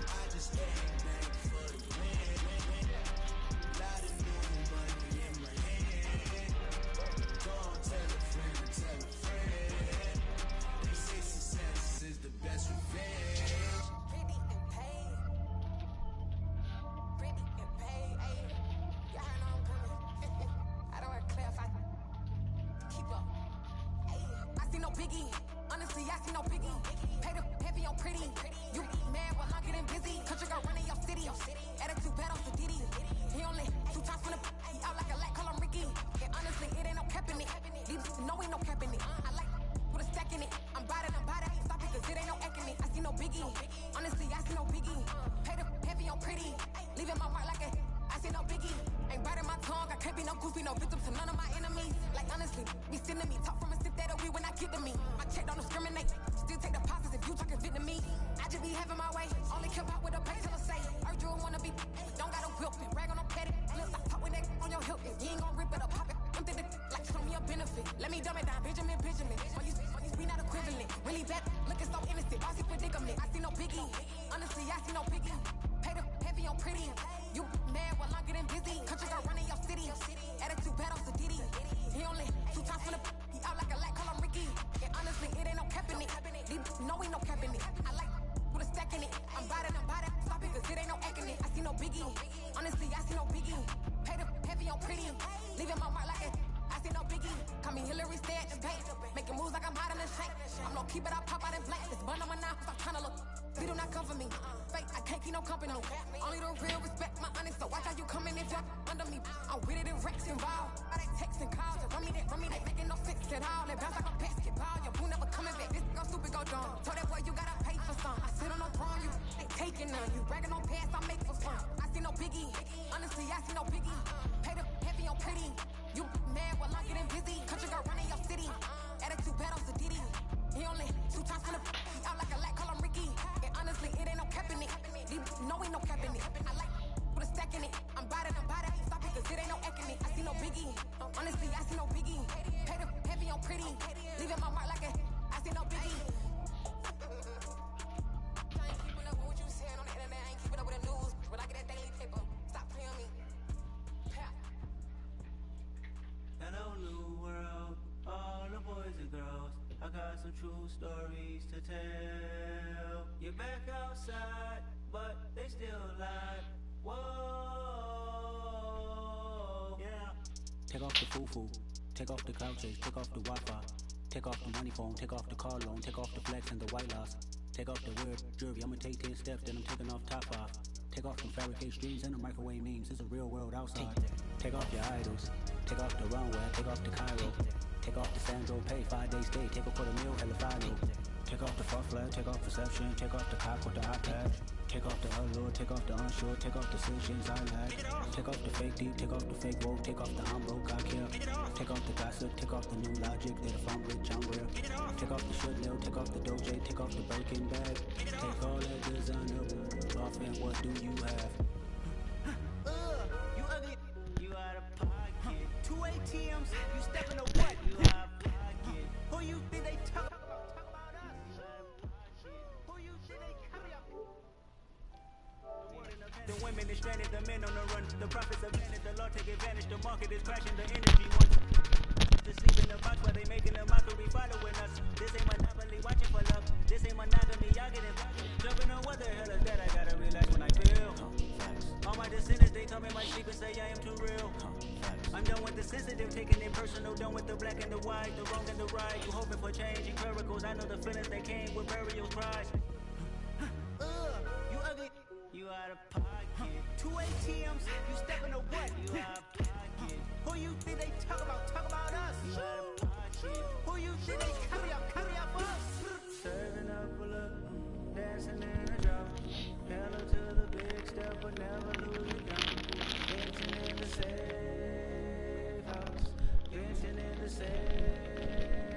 I just came back for the win. Lot of new money in my hand. Go on, tell a friend, tell a friend. They say success is the best revenge. Pretty and paid. Pretty and paid. Ayy. Y'all know I'm coming. I don't want to clarify. Keep up. Ayy. I see no biggie. Honestly, I see no biggie. Pay the heavy on pretty. You mad while I'm getting busy. Country girl running your city. Attitude bad on the Diddy. He only 2 times from the he out like a light, call him Ricky. And honestly, it ain't no cap in it. These know ain't no cap in it. I like put a stack in it. I'm bad, ain't stop it cause it ain't no acting it. I see no biggie. Honestly, I see no biggie. Pay the heavy on pretty. Leaving my mark like a I see no biggie. Ain't biting my tongue. I can't be no goofy, no victim to none of my enemies. Like honestly, be sending me talk from a sip that'll be when I get to me. My check don't discriminate. Still take deposits if you talking Vietnamese. I just be having my way. Only care about what the pay till I say. Urge you wanna be, don't gotta whip it. Rag on no petty. Let's stop talk with that on your hip. If you ain't gon' rip it or pop it, empty the like show me a benefit. Let me dumb it down, Benjamin. We not equivalent. Really bad, looking so innocent. Bossy predicament. I see no biggie. Honestly, I see no biggie. Pay the heavy on pretty. You mad while I'm getting busy. Country girl running your city. Attitude bad on the Diddy. He only 2 times from the he out like a light, call him Ricky. And honestly, it ain't no cap in it. These know ain't no cap in it. I like put a stack in it. I'm bad, stop it cause it ain't no acting it. I see no biggie. Honestly, I see no biggie. Pay the heavy on pretty. Leaving my mark like a I see no biggie. Call me Hillary, stay at the bank. Making moves like I'm hiding in shank. I'm low key, but I pop out in blank. This bun on my knife, I'm trying to look. They do not come for me. Fake, I can't keep no company. Only the real respect my honest. So watch how you coming if you're under me. I'm with it in Rex involved. All that text and calls, just run me that making no sense at all. They bounce like a basketball. Your boo never coming back. This go stupid, go dumb. Told that boy you gotta pay for some. I sit on no throne, you ain't taking none. You bragging on pants, I make for fun. I see no biggie. Honestly, I see no biggie. Pay the heavy on pretty. You mad while I'm getting busy. Country girl running your city. Attitude bad on the Diddy. He only 2 times from the he out like a light, call him Ricky. And honestly, it ain't no cap in it. These know ain't no cap in it. I like put a stack in it. I'm bad, ain't stop it cause it ain't no acting it. I see no biggie. Honestly, I see no biggie. Pay the heavy on pretty. Leaving my mark like a I see no biggie. I ain't keeping up with what you saying on the internet. I ain't keeping up with the news. When I get that daily paper, stop playing me. Hello, new world, all the boys and girls. I got some true stories to tell. You're back outside, but they still lie. Whoa, yeah. Take off the foo-foo, take off the couches, take off the Wi-Fi, take off the money phone, take off the car loan, take off the flex and the white loss, take off the weird jewelry. I'ma take 10 steps, then I'm taking off top 5. Take off the fabricate streams and the microwave memes. It's a real world outside. Take off your idols. Take off the runway, take off the Cairo. Take off the Sandro Pay, 5-day stay. Take a quarter meal, hella final. Take off the far flag, take off perception. Take off the cock with the iPad. Take off the allure, take off the unsure. Take off the decisions I lack. Take off the fake deep, take off the fake woke. Take off the I'm broke, I care. Take off the gossip, take off the new logic. That if I'm rich, I'm real. Take off the shit nil, take off the doje. Take off the Birkin bag. Take all that designer off and what do you have? You ugly. You out of pocket. 2 ATMs. You stepping to what? You out of pocket. Who you think they talk about? Talk about us. You out of pocket. Who you think they carry up? The women is stranded, the men on the run. The profits are planted, the law take advantage. The market is crashing, the energy wants to sleep in the box while they making a mockery following us. This ain't monopoly, watching for love. This ain't monogamy, y'all getting jumping on what the hell is that? I gotta relax when I feel. All my descendants, they come in my sleep and say I am too real. I'm done with the sensitive, taking it personal. Done with the black and the white, the wrong and the right. You hoping for change and miracles. I know the feelings that came with burial cries. You ugly. You out of pocket. 2 ATMs. You stepping to what? You out of pocket. Who you think they talk about? Talk about us. You out of pocket. Who you think they carry up? Carry up us. Serving up a look, dancing in a drop. Hella to the big step, but never lose it down. Dancing in the safe house. Dancing in the safe.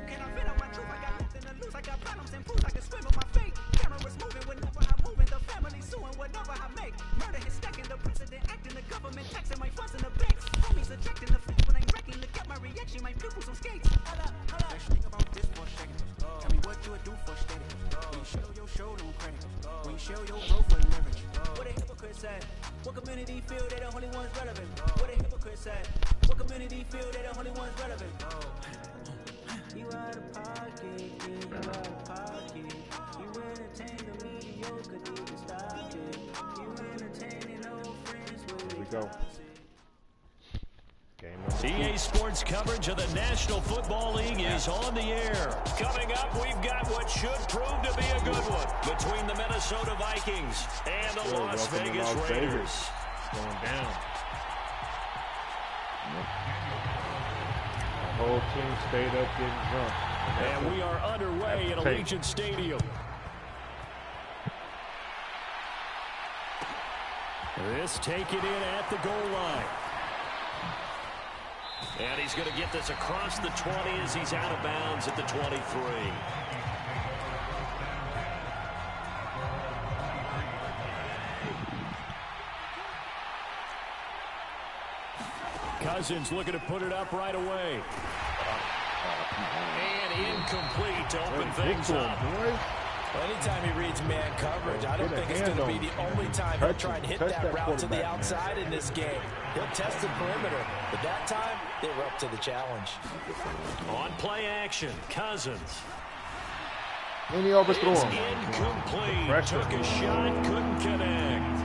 Can I feel out my truth? I got nothing to lose. I got problems and proofs. I can swim with my fate. Cameras moving whenever I'm moving. The family suing whatever I make. Murder is stacking. The president acting. The government taxing my funds in the banks. Homies ejecting the fence when I'm wrecking. Look at my reaction. My pupils on skates. Holla, holla. Think about this for a second. Tell me what you would do for steady. When you show your show no credit. When you show your growth for leverage. What a hypocrite said. What community feel they the only ones relevant? What a hypocrite said. What community feel they the only ones relevant? You out of pocket, yeah, you out of pocket. You entertain the mediocre, need to stop it. You entertaining old friends with Here we go. EA Sports coverage of the National Football League is on the air. Coming up, we've got what should prove to be a good one between the Minnesota Vikings and the Las Vegas Raiders. Going down. The whole team stayed up getting drunk. And we are underway at Allegiant Stadium. This taken in at the goal line. And he's going to get this across the 20 as he's out of bounds at the 23. Cousins looking to put it up right away. And incomplete to open things up. Well, anytime he reads man coverage, I don't think it's going to be the only time he'll try and hit that route to the outside in this game. He'll test the perimeter, but that time, they were up to the challenge. On play action, Cousins. Any overthrow It's him. incomplete. Took a shot, couldn't connect.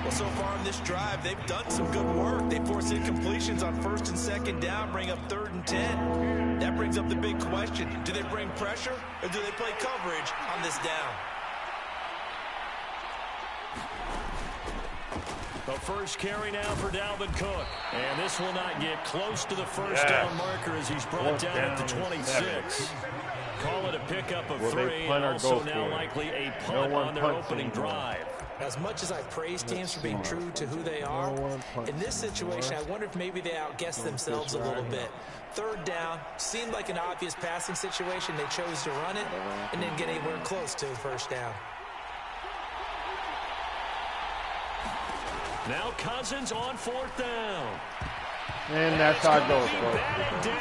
Well, so far in this drive, they've done some good work. They force incompletions on 1st and 2nd down, bring up 3rd and 10. That brings up the big question. Do they bring pressure or do they play coverage on this down? The first carry now for Dalvin Cook. And this will not get close to the first down marker as he's brought down at the 26. Call it a pickup of 3, and also now likely a punt on their opening drive. As much as I praise teams for being true to who they are, in this situation, I wonder if maybe they outguessed themselves a little bit. 3rd down, seemed like an obvious passing situation. They chose to run it and didn't get anywhere close to 1st down. Now Cousins on 4th down. And that's how it goes, folks.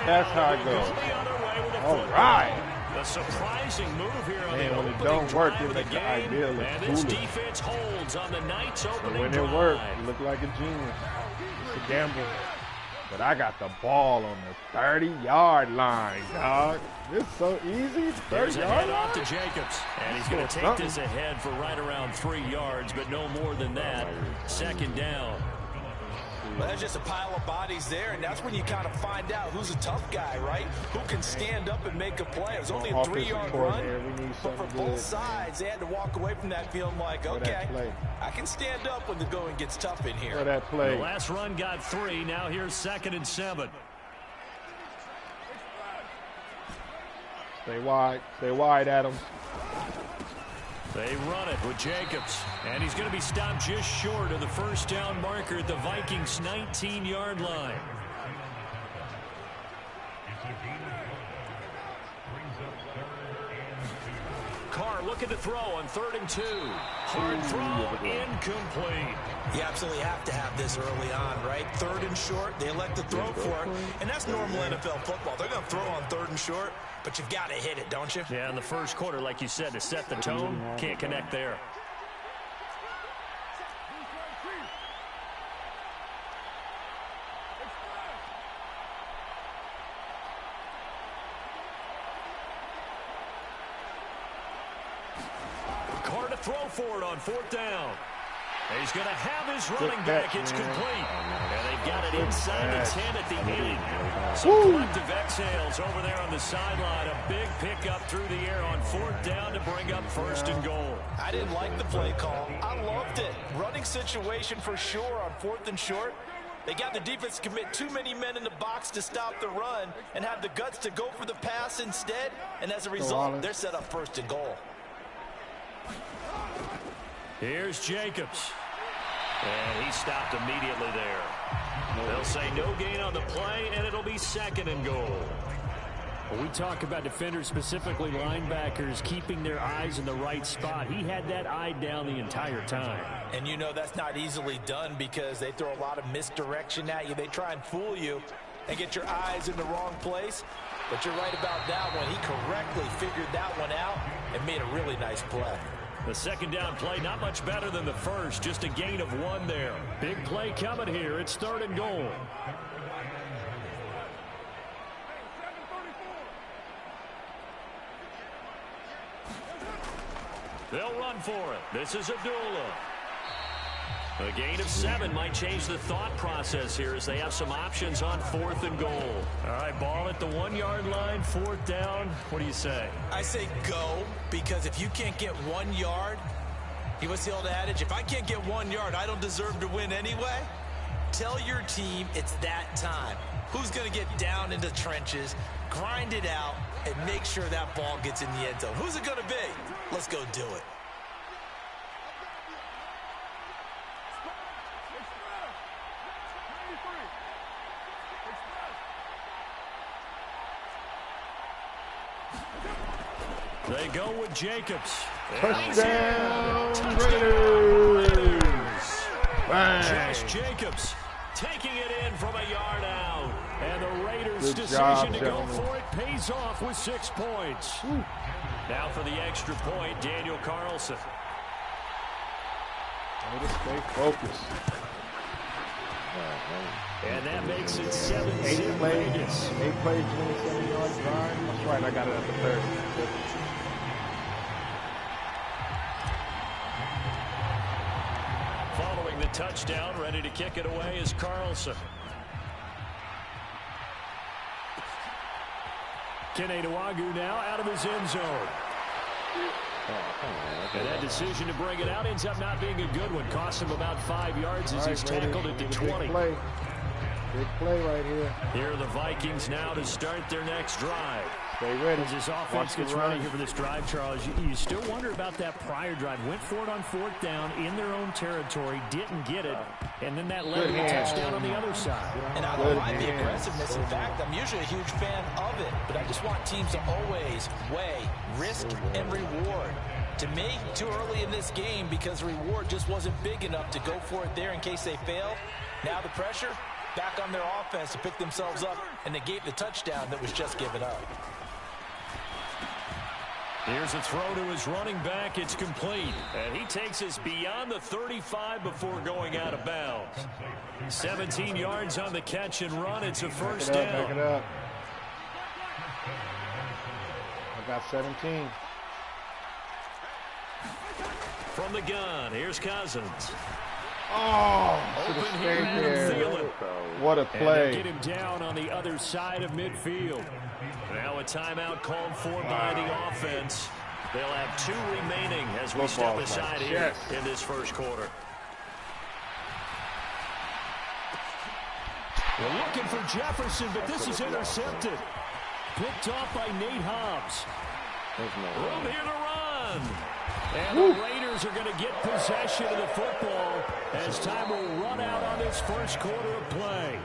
That's how it goes. All right. A surprising move here on the when it opening don't work, drive it of the makes the game. idea look And this foolish. defense holds on the Knights opening And when drive. it worked, it looked like a genius. It's a gamble. But I got the ball on the 30-yard line, dog. It's so easy. 30-yard off to Jacobs. And he's going to take this ahead for right around 3 yards, but no more than that. 2nd down. Well, there's just a pile of bodies there, and that's when you kind of find out who's a tough guy, right? Who can stand up and make a play. It was only a 3-yard run, but for both sides, they had to walk away from that feeling like, okay, I can stand up when the going gets tough in here. For that play. The last run got 3. Now here's 2nd and 7. Stay wide, Adams. They run it with Jacobs, and he's going to be stopped just short of the first down marker at the Vikings' 19-yard line. Carr looking to throw on 3rd and 2. Hard throw, incomplete. You absolutely have to have this early on, right? 3rd and short, they elect to throw for it, and that's normal NFL football. They're going to throw on 3rd and short, but you've got to hit it, don't you? Yeah, in the first quarter, like you said, to set the tone, can't connect there. Carr to throw for it on 4th down. He's going to have his running back. It's complete. And they've got it inside the 10 at the end. Some collective exhales over there on the sideline. A big pickup through the air on 4th down to bring up 1st and goal. I didn't like the play call. I loved it. Running situation for sure on 4th and short. They got the defense to commit too many men in the box to stop the run and have the guts to go for the pass instead. And as a result, they're set up 1st and goal. Here's Jacobs. And he stopped immediately there. They'll say no gain on the play, and it'll be 2nd and goal. Well, we talk about defenders, specifically linebackers, keeping their eyes in the right spot. He had that eye down the entire time. And you know that's not easily done because they throw a lot of misdirection at you. They try and fool you and get your eyes in the wrong place. But you're right about that one. He correctly figured that one out and made a really nice play. The 2nd down play, not much better than the first, just a gain of 1 there. Big play coming here. It's 3rd and goal. They'll run for it. This is Abdullah. A gain of 7 might change the thought process here as they have some options on 4th and goal. All right, ball at the 1-yard line, 4th down. What do you say? I say go, because if you can't get 1 yard, what's the old adage? If I can't get 1 yard, I don't deserve to win anyway. Tell your team it's that time. Who's going to get down into the trenches, grind it out, and make sure that ball gets in the end zone? Who's it going to be? Let's go do it. They go with Jacobs. Touchdown, Raiders! Josh Jacobs taking it in from a yard out. And the Raiders' decision to go for it pays off with 6 points. Now for the extra point, Daniel Carlson. Way to stay focused. And that makes it 7-6. 8 plays, 27-yard drive. That's right, I got it at the 30. Following the touchdown, ready to kick it away is Carlson. Keneduagu now out of his end zone. And that decision to bring it out ends up not being a good one. Cost him about 5 yards as he's tackled at the 20. Big play right here. Here are the Vikings now to start their next drive. Stay ready. As this offense gets running here for this drive, Charles, you still wonder about that prior drive. Went for it on 4th down in their own territory, didn't get it, and then that led to a touchdown on the other side. And I don't mind the aggressiveness. In fact, I'm usually a huge fan of it, but I just want teams to always weigh risk and reward. To me, too early in this game because the reward just wasn't big enough to go for it there in case they fail. Now the pressure back on their offense to pick themselves up and negate the touchdown that was just given up. Here's a throw to his running back. It's complete. And he takes us beyond the 35 before going out of bounds. 17 yards on the catch and run. It's a first down. Back it up. I got 17. From the gun, here's Cousins. Oh, should have stayed there. What a play. Get him down on the other side of midfield. Now a timeout called for by the offense. They'll have 2 remaining as we step aside here in this first quarter. We're looking for Jefferson, but this is intercepted. Picked off by Nate Hobbs. Room here to run. And Woo. the Raiders are going to get possession of the football as time will run out on this first quarter of play.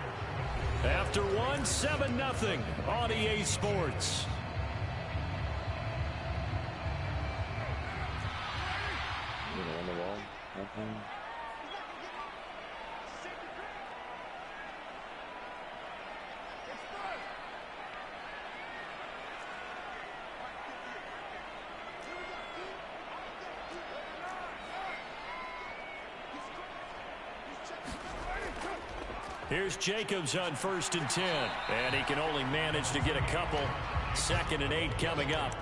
After 7-0 on EA Sports. On the wall. Nothing. Here's Jacobs on 1st and 10. And he can only manage to get a couple. 2nd and 8 coming up.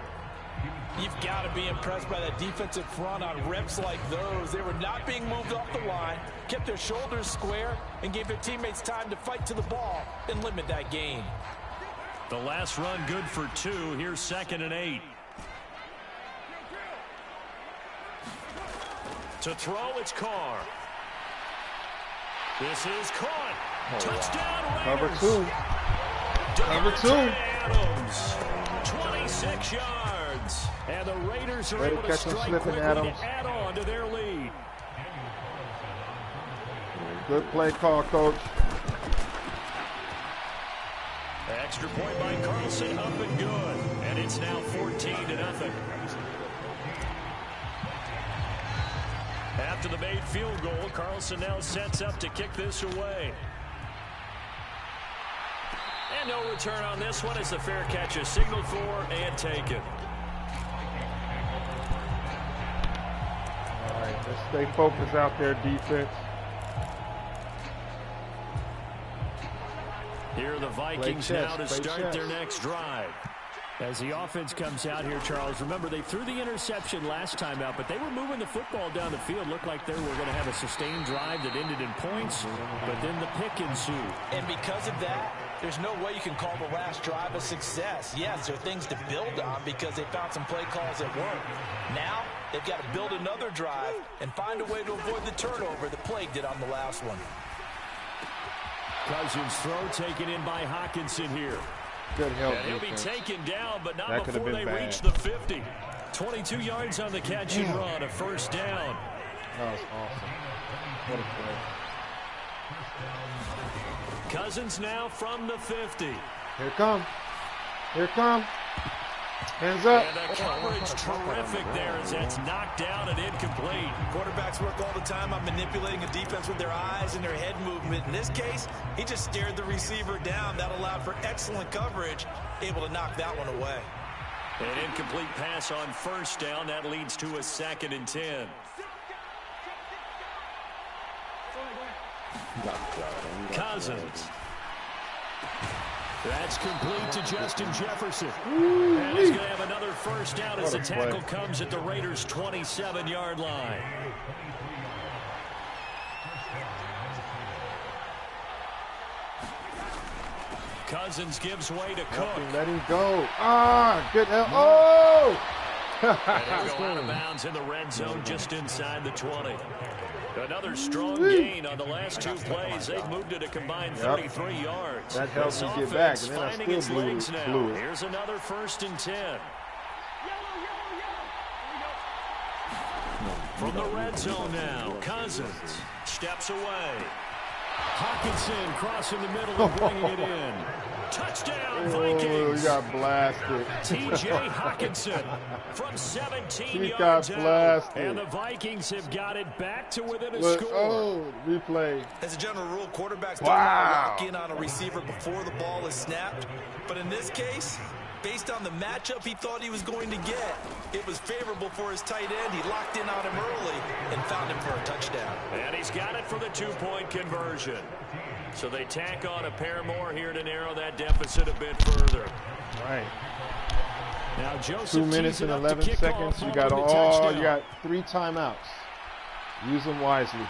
You've got to be impressed by that defensive front on reps like those. They were not being moved off the line, kept their shoulders square, and gave their teammates time to fight to the ball and limit that gain. The last run good for 2. Here's 2nd and 8. To throw, it's Carr. This is caught. Touchdown Raiders. Cover 2. Adams. 26 yards. And the Raiders are able to strike quickly to add on to their lead. Good play call, coach. Extra point by Carlson, up and good. And it's now 14-0. After the made field goal, Carlson now sets up to kick this away. And no return on this one as the fair catch is signaled for and taken. All right, let's stay focused out there, defense. Here are the Vikings now to start their next drive. As the offense comes out here, Charles, remember they threw the interception last time out, but they were moving the football down the field. Looked like they were going to have a sustained drive that ended in points, but then the pick ensued. And because of that, there's no way you can call the last drive a success. Yes, there are things to build on because they found some play calls that work. Now, they've got to build another drive and find a way to avoid the turnover that plagued it on the last one. Cousins' throw taken in by Hawkinson here. Good help. And he'll be taken down, but not That before they reach the 50. 22 yards on the catch and run, a first down. That was awesome. What a play. Cousins now from the 50. Here it come. Here it come. Hands up. And the coverage terrific there as that's knocked down and incomplete. Quarterbacks work all the time on manipulating a defense with their eyes and their head movement. In this case, he just stared the receiver down. That allowed for excellent coverage, able to knock that one away. An incomplete pass on first down. That leads to a 2nd and 10. Cousins. That's complete to Justin Jefferson. And he's going to have another first down as the tackle comes at the Raiders' 27-yard line. Cousins gives way to Cook. Let him go. Ah, good help. Oh! And he'll go out of bounds in the red zone just inside the 20. Another strong gain on the last 2 plays. They've moved it a combined 33 yards. That helps me get back, and then I still blew it. Here's another 1st and 10. From the red zone now, Cousins steps away. Hawkinson crossing the middle and bringing it in. Touchdown, Vikings. Oh, you got blasted. T.J. Hawkinson from 17 he yards got out. blasted. And the Vikings have got it back to within a score. Oh, replay. As a general rule, quarterbacks don't lock in on a receiver before the ball is snapped. But in this case, based on the matchup he thought he was going to get, it was favorable for his tight end. He locked in on him early and found him for a touchdown. And he's got it for the 2-point conversion. So they tack on a pair more here to narrow that deficit a bit further. Right. Now Joseph 2 minutes and 11 seconds. You got 3 timeouts. Use them wisely.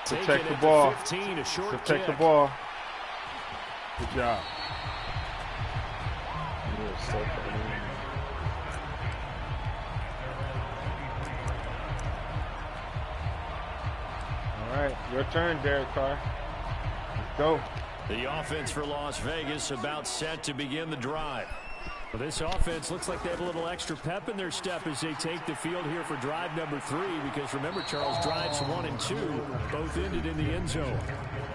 Protect the ball. 15, a short Protect the kick. ball. Good job. All right, your turn, Derek Carr. Let's go. The offense for Las Vegas about set to begin the drive. Well, this offense looks like they have a little extra pep in their step as they take the field here for drive number 3, because remember, Charles, drives 1 and 2 both ended in the end zone.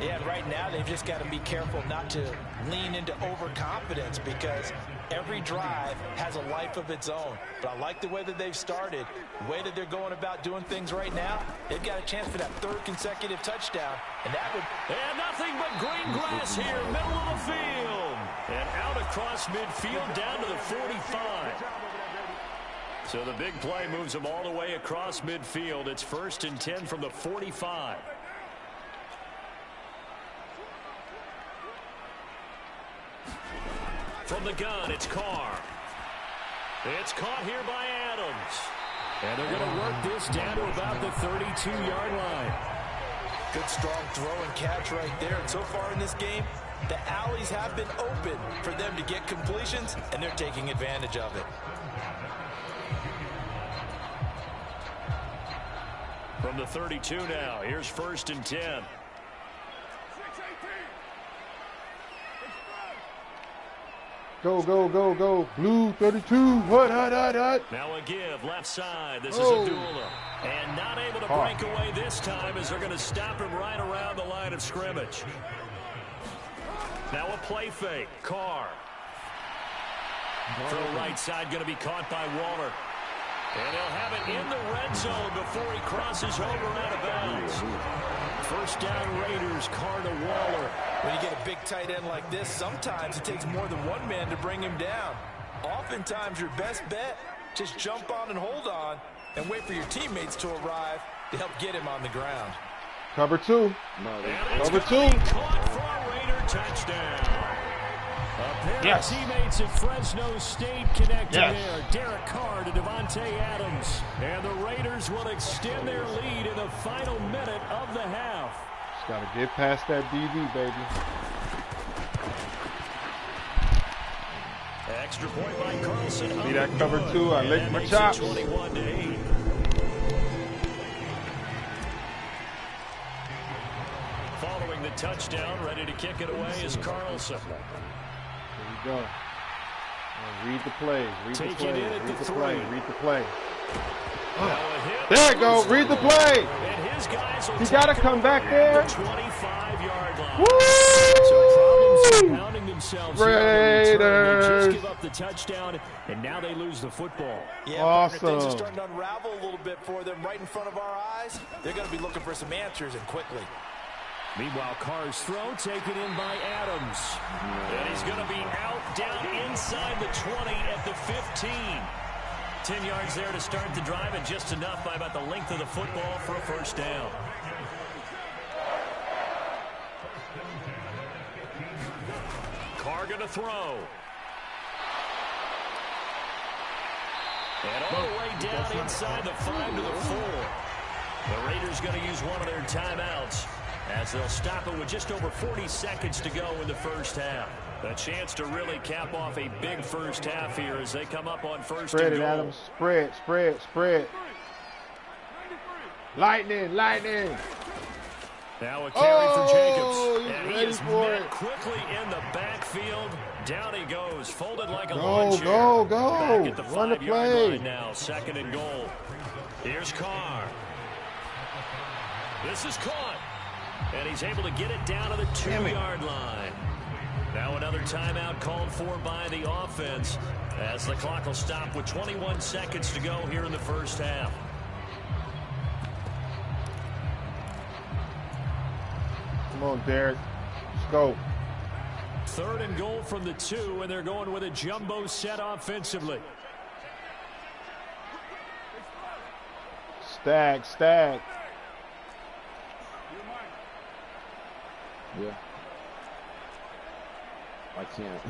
Yeah, right now they've just got to be careful not to lean into overconfidence, because every drive has a life of its own. But I like the way that they've started, the way that they're going about doing things right now. They've got a chance for that 3rd consecutive touchdown, and that would... And nothing but green grass here, middle of the field. And out across midfield down to the 45. So the big play moves them all the way across midfield. It's 1st and 10 from the 45. From the gun, it's Carr. It's caught here by Adams. And they're going to work this down to about the 32-yard line. Good strong throw and catch right there. And so far in this game, the alleys have been open for them to get completions, and they're taking advantage of it. From the 32 now, here's 1st and 10. Go, go, go, go. Blue 32. Hut. Now a give left side. This is Abdullah. And not able to break away this time as they're going to stop him right around the line of scrimmage. Now a play fake. Carr. Throw right side going to be caught by Waller. And he'll have it in the red zone before he crosses over and out of bounds. 1st down Raiders, Carr to Waller. When you get a big tight end like this, sometimes it takes more than one man to bring him down. Oftentimes your best bet, just jump on and hold on and wait for your teammates to arrive to help get him on the ground. Cover 2. Cover 2. Caught for a Raider touchdown. A pair of teammates at Fresno State connected there. Derek Carr to Devontae Adams. And the Raiders will extend their lead in the final minute of the half. Just got to get past that DB, baby. Extra point by Carlson. See that cover 2? I licked my chops. 21-8. Following the touchdown, ready to kick it away is Carlson. Here we go. Read the plays. Read the plays. Read the play. Read the play. There you go. Read the play. You got to come back there. 25-yard line. Woo! So problems surrounding themselves. Raiders. They just give up the touchdown, and now they lose the football. Yeah, awesome. Things are starting to unravel a little bit for them right in front of our eyes. They're going to be looking for some answers, and quickly. Meanwhile, Carr's throw taken in by Adams. And he's going to be out down inside the 20 at the 15. 10 yards there to start the drive, and just enough by about the length of the football for a 1st down. Carr going to throw. And all the way down inside the 5 to the 4. The Raiders going to use one of their timeouts, as they'll stop it with just over 40 seconds to go in the 1st half. A chance to really cap off a big 1st half here as they come up on 1st Spread and it, goal. Adams. Spread. Lightning. Now a carry for Jacobs. And he is for met it. quickly in the backfield. Down he goes, folded like a Go, lawn chair. go. Back at the Run the 5-yard play. line now, 2nd and goal. Here's Carr. This is caught. And he's able to get it down to the 2-yard line. Now another timeout called for by the offense, as the clock will stop with 21 seconds to go here in the 1st half. Come on, Derek. Let's go. 3rd and goal from the 2, and they're going with a jumbo set offensively. Stag. Yeah. I can't.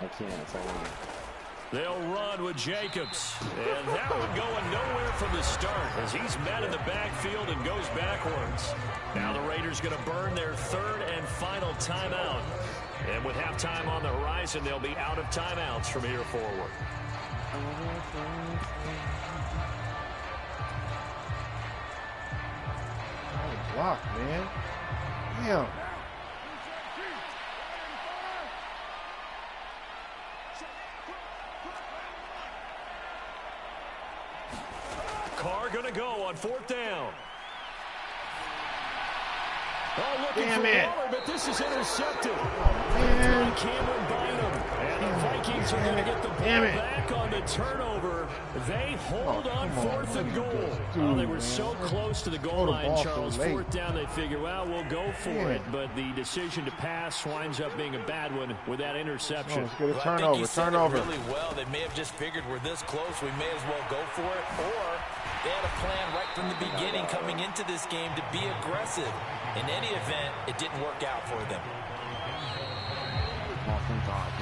It's all on. They'll run with Jacobs. And that one going nowhere from the start as he's met in the backfield and goes backwards. Now the Raiders going to burn their 3rd and final timeout. And with halftime on the horizon, they'll be out of timeouts from here forward. Block, man. Damn. going to go on 4th down. Oh, looking Damn for it. Waller, but this is intercepted. Cameron Bynum. And the Vikings are going to get the ball back on the turnover. They hold on 4th and goal. Well, they were so close to the goal line, Charles. 4th down, they figure, well, we'll go for it. But the decision to pass winds up being a bad one with that interception. Let's get a I think turnover. he said it Turnover. really well. They may have just figured we're this close, we may as well go for it. Or they had a plan right from the beginning coming into this game to be aggressive. In any event, it didn't work out for them.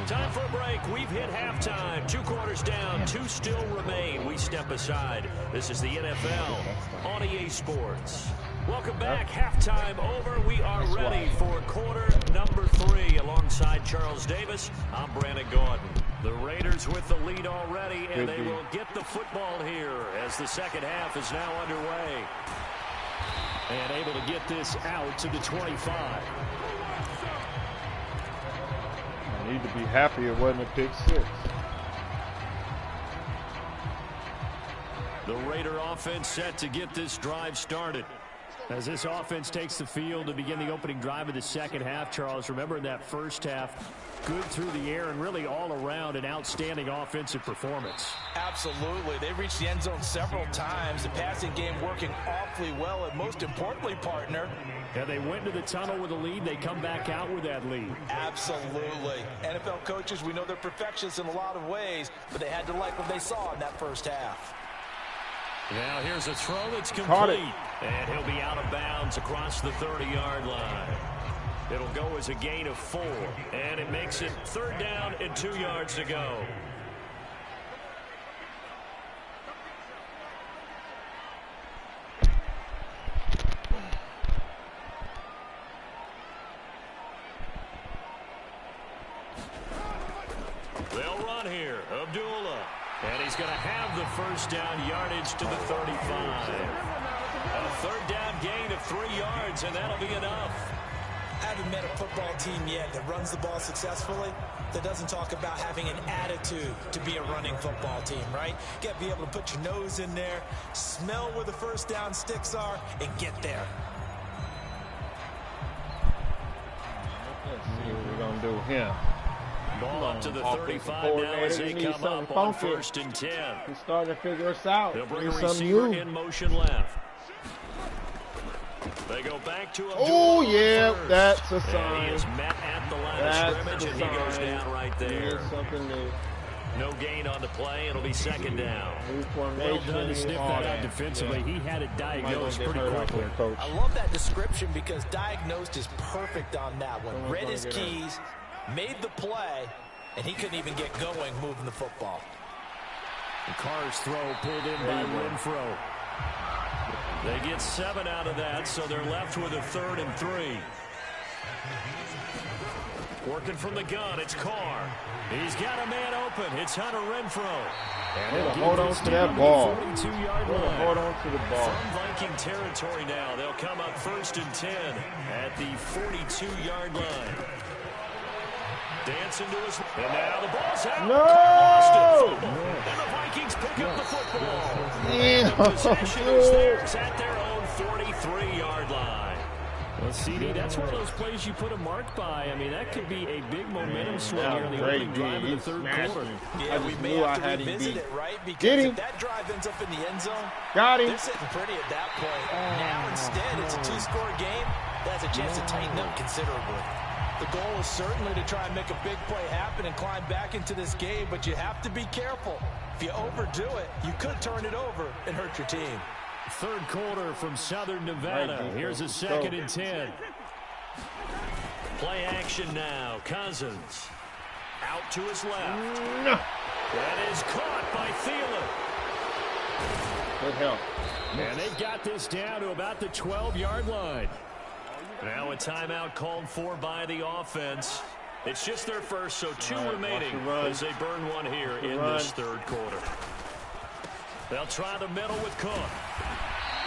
Time for a break. We've hit halftime. 2 quarters down. 2 still remain. We step aside. This is the NFL on EA Sports. Welcome back. Halftime over. We are ready for quarter number 3. Alongside Charles Davis, I'm Brandon Gordon. The Raiders with the lead already, and they will get the football here as the second half is now underway. And able to get this out to the 25. I need to be happy it wasn't a pick 6. The Raider offense set to get this drive started. As this offense takes the field to begin the opening drive of the second half, Charles, remember in that first half, good through the air and really all around an outstanding offensive performance. Absolutely. They reached the end zone several times. The passing game working awfully well, and most importantly, partner. Yeah, they went to the tunnel with a lead. They come back out with that lead. Absolutely. NFL coaches, we know they're perfectionists in a lot of ways, but they had to like what they saw in that first half. Now here's a throw that's complete. And he'll be out of bounds across the 30-yard line. It'll go as a gain of 4. And it makes it 3rd down and 2 yards to go. They'll run here. Abdullah. And he's going to have the first down yardage to the 35. A 3rd down gain of 3 yards, and that'll be enough. I haven't met a football team yet that runs the ball successfully that doesn't talk about having an attitude to be a running football team, right? You got to be able to put your nose in there, smell where the first down sticks are, and get there. Let's see what we're going to do here. Ball up to the 35 now as they come up on 1st and 10. He's starting to figure us out. They'll bring a receiver in motion left. They go back to him. Oh, yeah, that's a sign. And he is met at the line of scrimmage, and he goes down right there. Something new. No gain on the play. It'll be 2nd down. Well done to sniff that out defensively. Yeah. He had it diagnosed pretty quickly. I love that description because diagnosed is perfect on that one. Read his keys, made the play, and he couldn't even get going moving the football. The Carr's throw pulled in by Renfro. They get 7 out of that, so they're left with a 3rd and 3. Working from the gun, it's Carr. He's got a man open. It's Hunter Renfro. And hold on to that ball. 42-yard line. Hold on to the ball. From Viking territory now. They'll come up 1st and 10 at the 42-yard line. Dancing to his... And now the ball's out. No! And the Vikings pick up the football. Yeah. The possession is theirs at their own 43-yard line. Well, CD, that's one of those plays you put a mark by. I mean, that could be a big momentum swing here in the opening drive of the 3rd quarter. Yeah, we may have to revisit it, right? Because if that drive ends up in the end zone, they're sitting pretty at that point. Now, instead, it's a 2-score game. That's a chance to tighten up considerably. The goal is certainly to try and make a big play happen and climb back into this game, but you have to be careful. If you overdo it, you could turn it over and hurt your team. 3rd quarter from Southern Nevada. Here's a 2nd and 10. Play action now. Cousins out to his left. That is caught by Thielen. Good help. And they got this down to about the 12-yard line. Now a timeout called for by the offense. It's just their first, so 2 remaining as they burn one here in this 3rd quarter. They'll try the middle with Cook.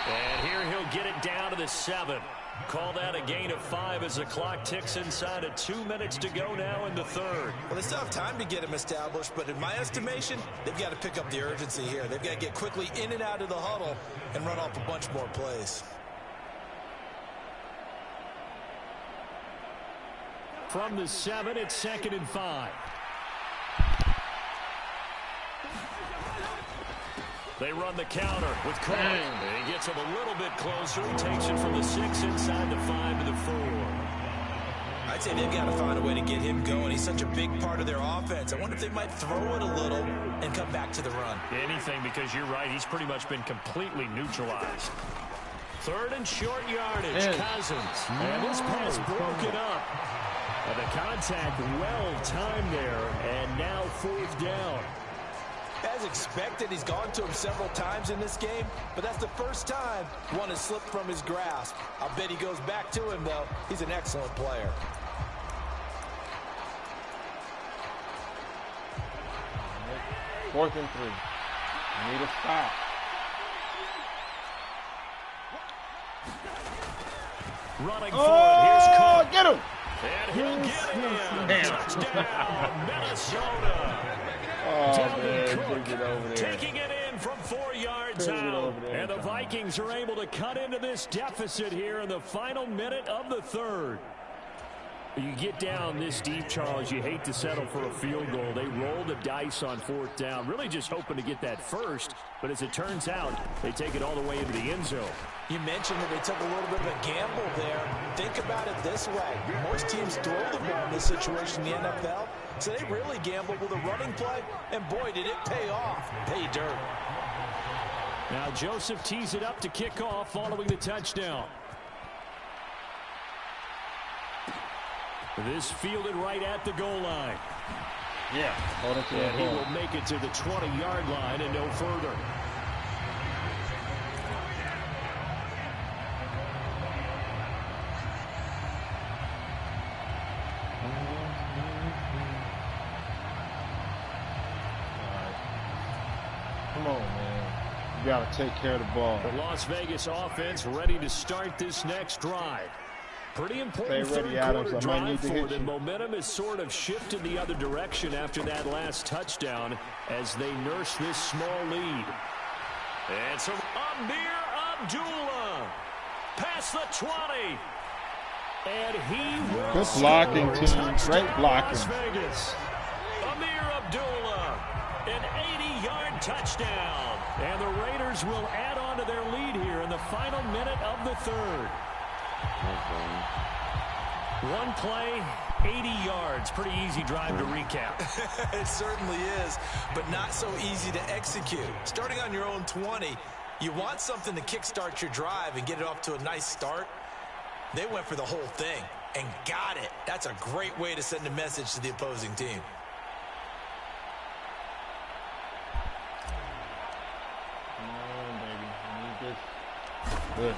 And here he'll get it down to the 7. Call that a gain of 5 as the clock ticks inside of 2 minutes to go now in the third. Well, they still have time to get him established, but in my estimation, they've got to pick up the urgency here. They've got to get quickly in and out of the huddle and run off a bunch more plays. From the 7, it's 2nd and 5. They run the counter with Cook. He gets him a little bit closer. He takes it from the 6 inside the 5 to the 4. I'd say they've got to find a way to get him going. He's such a big part of their offense. I wonder if they might throw it a little and come back to the run. Anything, because you're right. He's pretty much been completely neutralized. 3rd and short yardage. Cousins. And this pass broken up. And the contact well timed there. And now 4th down. As expected, he's gone to him several times in this game, but that's the first time one has slipped from his grasp. I'll bet he goes back to him, though. He's an excellent player. Fourth and 3. Need a stop. Running forward. Here's Cook. Get him! And he'll get him. Touchdown, Minnesota. Oh, man, take it over there. Taking it in from 4 yards out. And the Vikings are able to cut into this deficit here in the final minute of the third. You get down this deep, Charles, you hate to settle for a field goal. They roll the dice on 4th down, really just hoping to get that first. But as it turns out, they take it all the way into the end zone. You mentioned that they took a little bit of a gamble there. Think about it this way. Most teams throw the ball in this situation in the NFL, so they really gambled with a running play, and boy, did it pay off. Pay dirt. Now Joseph tees it up to kick off following the touchdown. This fielded right at the goal line. Yeah. Hold it to and he will make it to the 20-yard line and no further. Come on, man. You got to take care of the ball. The Las Vegas offense ready to start this next drive. Pretty important third quarter drive for them. Momentum has sort of shifted the other direction after that last touchdown as they nurse this small lead. And so Amir Abdullah past the 20. And he will good blocking, team. Great blocking. Las Vegas. Amir Abdullah, an 80-yard touchdown. And the Raiders will add on to their lead here in the final minute of the third. One play, 80 yards. Pretty easy drive to recap. It certainly is, but not so easy to execute. Starting on your own 20, you want something to kickstart your drive and get it off to a nice start. They went for the whole thing and got it. That's a great way to send a message to the opposing team. Come on, baby. I need this. Good.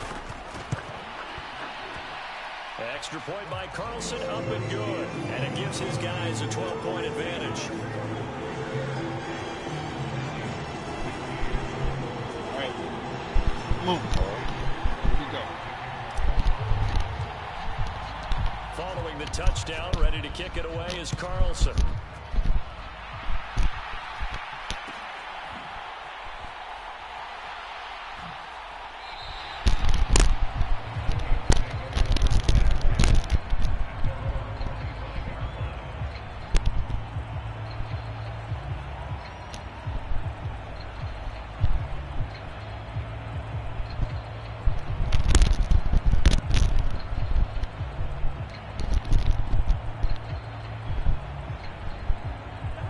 Extra point by Carlson, up and good. And it gives his guys a 12-point advantage. All right. Move. Here we go. Following the touchdown, ready to kick it away is Carlson.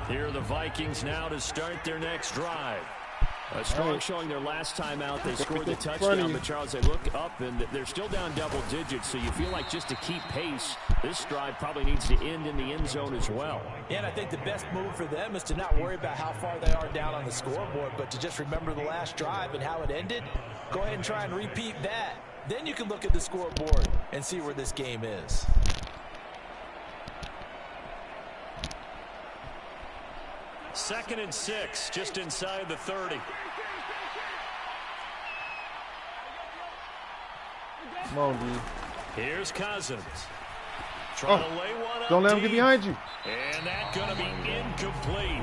Here are the Vikings now to start their next drive. A strong showing their last time out. They scored the touchdown, but Charles, they look up and they're still down double digits, so you feel like just to keep pace, this drive probably needs to end in the end zone as well. And I think the best move for them is to not worry about how far they are down on the scoreboard, but to just remember the last drive and how it ended. Go ahead and try and repeat that. Then you can look at the scoreboard and see where this game is. Second and 6, just inside the 30. Come on, D. Here's Cousins. Trying to lay one up Don't let him get deep. behind you. And that's going to be incomplete.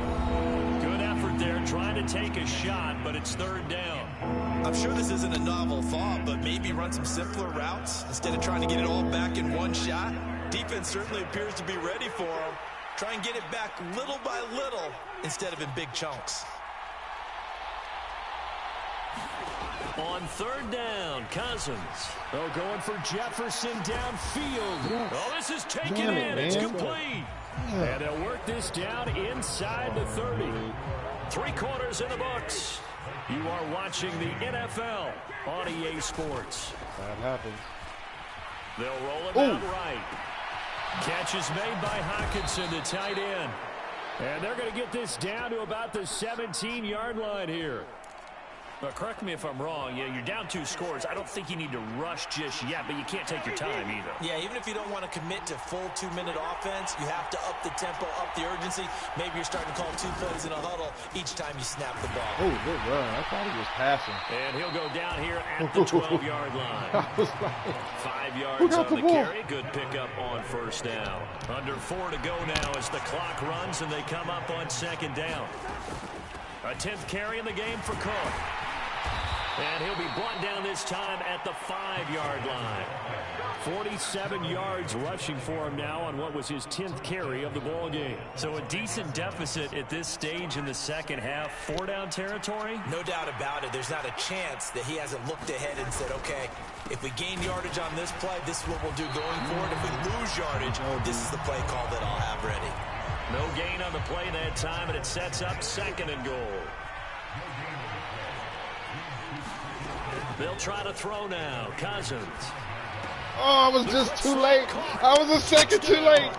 Good effort there trying to take a shot, but it's third down. I'm sure this isn't a novel thought, but maybe run some simpler routes instead of trying to get it all back in one shot. Defense certainly appears to be ready for him. Try and get it back little by little instead of in big chunks. On third down, Cousins. Oh, going for Jefferson downfield. Yes. Oh, this is taken Damn in. it, It's man. complete. Yeah. And they'll work this down inside the 30. 3 quarters in the books. You are watching the NFL on EA Sports. That happens. They'll roll it Ooh. out right. Catch is made by Hockenson, the tight end. And they're going to get this down to about the 17-yard line here. But correct me if I'm wrong. Yeah, you're down 2 scores. I don't think you need to rush just yet, but you can't take your time either. Yeah, even if you don't want to commit to full 2-minute offense, you have to up the tempo, up the urgency. Maybe you're starting to call 2 plays in a huddle each time you snap the ball. Oh, good run. I thought he was passing. And he'll go down here at the 12-yard line. I was like, 5 Who yards got on the the ball? carry. Good pickup on first down. Under 4 to go now as the clock runs and they come up on second down. A 10th carry in the game for Cook. And he'll be brought down this time at the 5-yard line. 47 yards rushing for him now on what was his 10th carry of the ball game. So a decent deficit at this stage in the second half. 4-down territory? No doubt about it. There's not a chance that he hasn't looked ahead and said, okay, if we gain yardage on this play, this is what we'll do going forward. If we lose yardage, this is the play call that I'll have ready. No gain on the play that time, and it sets up 2nd and goal. They'll try to throw now. Cousins. oh, I was just too late. I was a second too late.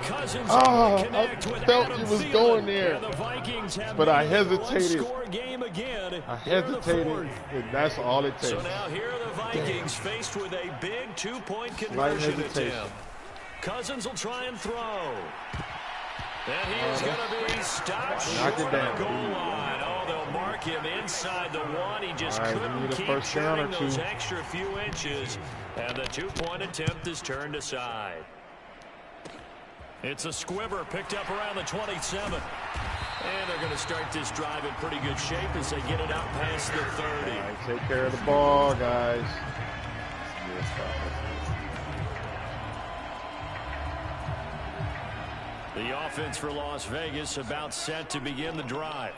Cousins Oh, I connect with felt Adam he was Thielen. going there. And the Vikings have But I made it a hesitated. one-score game again. I Here in the hesitated, fourth. and that's all it takes. So now here are the Vikings faced with a big 2-point Slight conversion hesitation. attempt. Cousins will try and throw. And he is going to be stopped Knock it short of down. the goal line. Oh, they'll mark him inside the 1. He just All right, we couldn't need a keep first down or turning those 2. extra few inches. And the 2-point attempt is turned aside. It's a squibber picked up around the 27. And they're going to start this drive in pretty good shape as they get it out past the 30. All right, take care of the ball, guys. The offense for Las Vegas about set to begin the drive.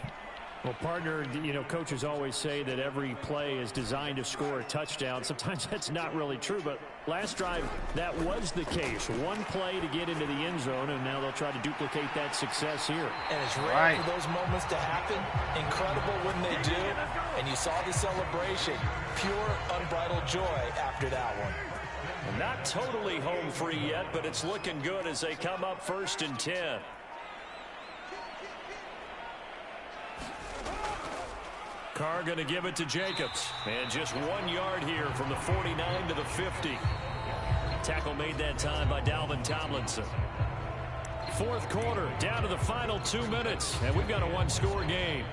Well, partner, you know, coaches always say that every play is designed to score a touchdown. Sometimes that's not really true, but last drive, that was the case. One play to get into the end zone, and now they'll try to duplicate that success here. And it's rare for those moments to happen. Incredible when they do. And you saw the celebration. Pure, unbridled joy after that one. Not totally home free yet, but it's looking good as they come up 1st and 10. Carr going to give it to Jacobs. And just 1 yard here from the 49 to the 50. Tackle made that time by Dalvin Tomlinson. 4th quarter, down to the final 2 minutes. And we've got a 1-score game.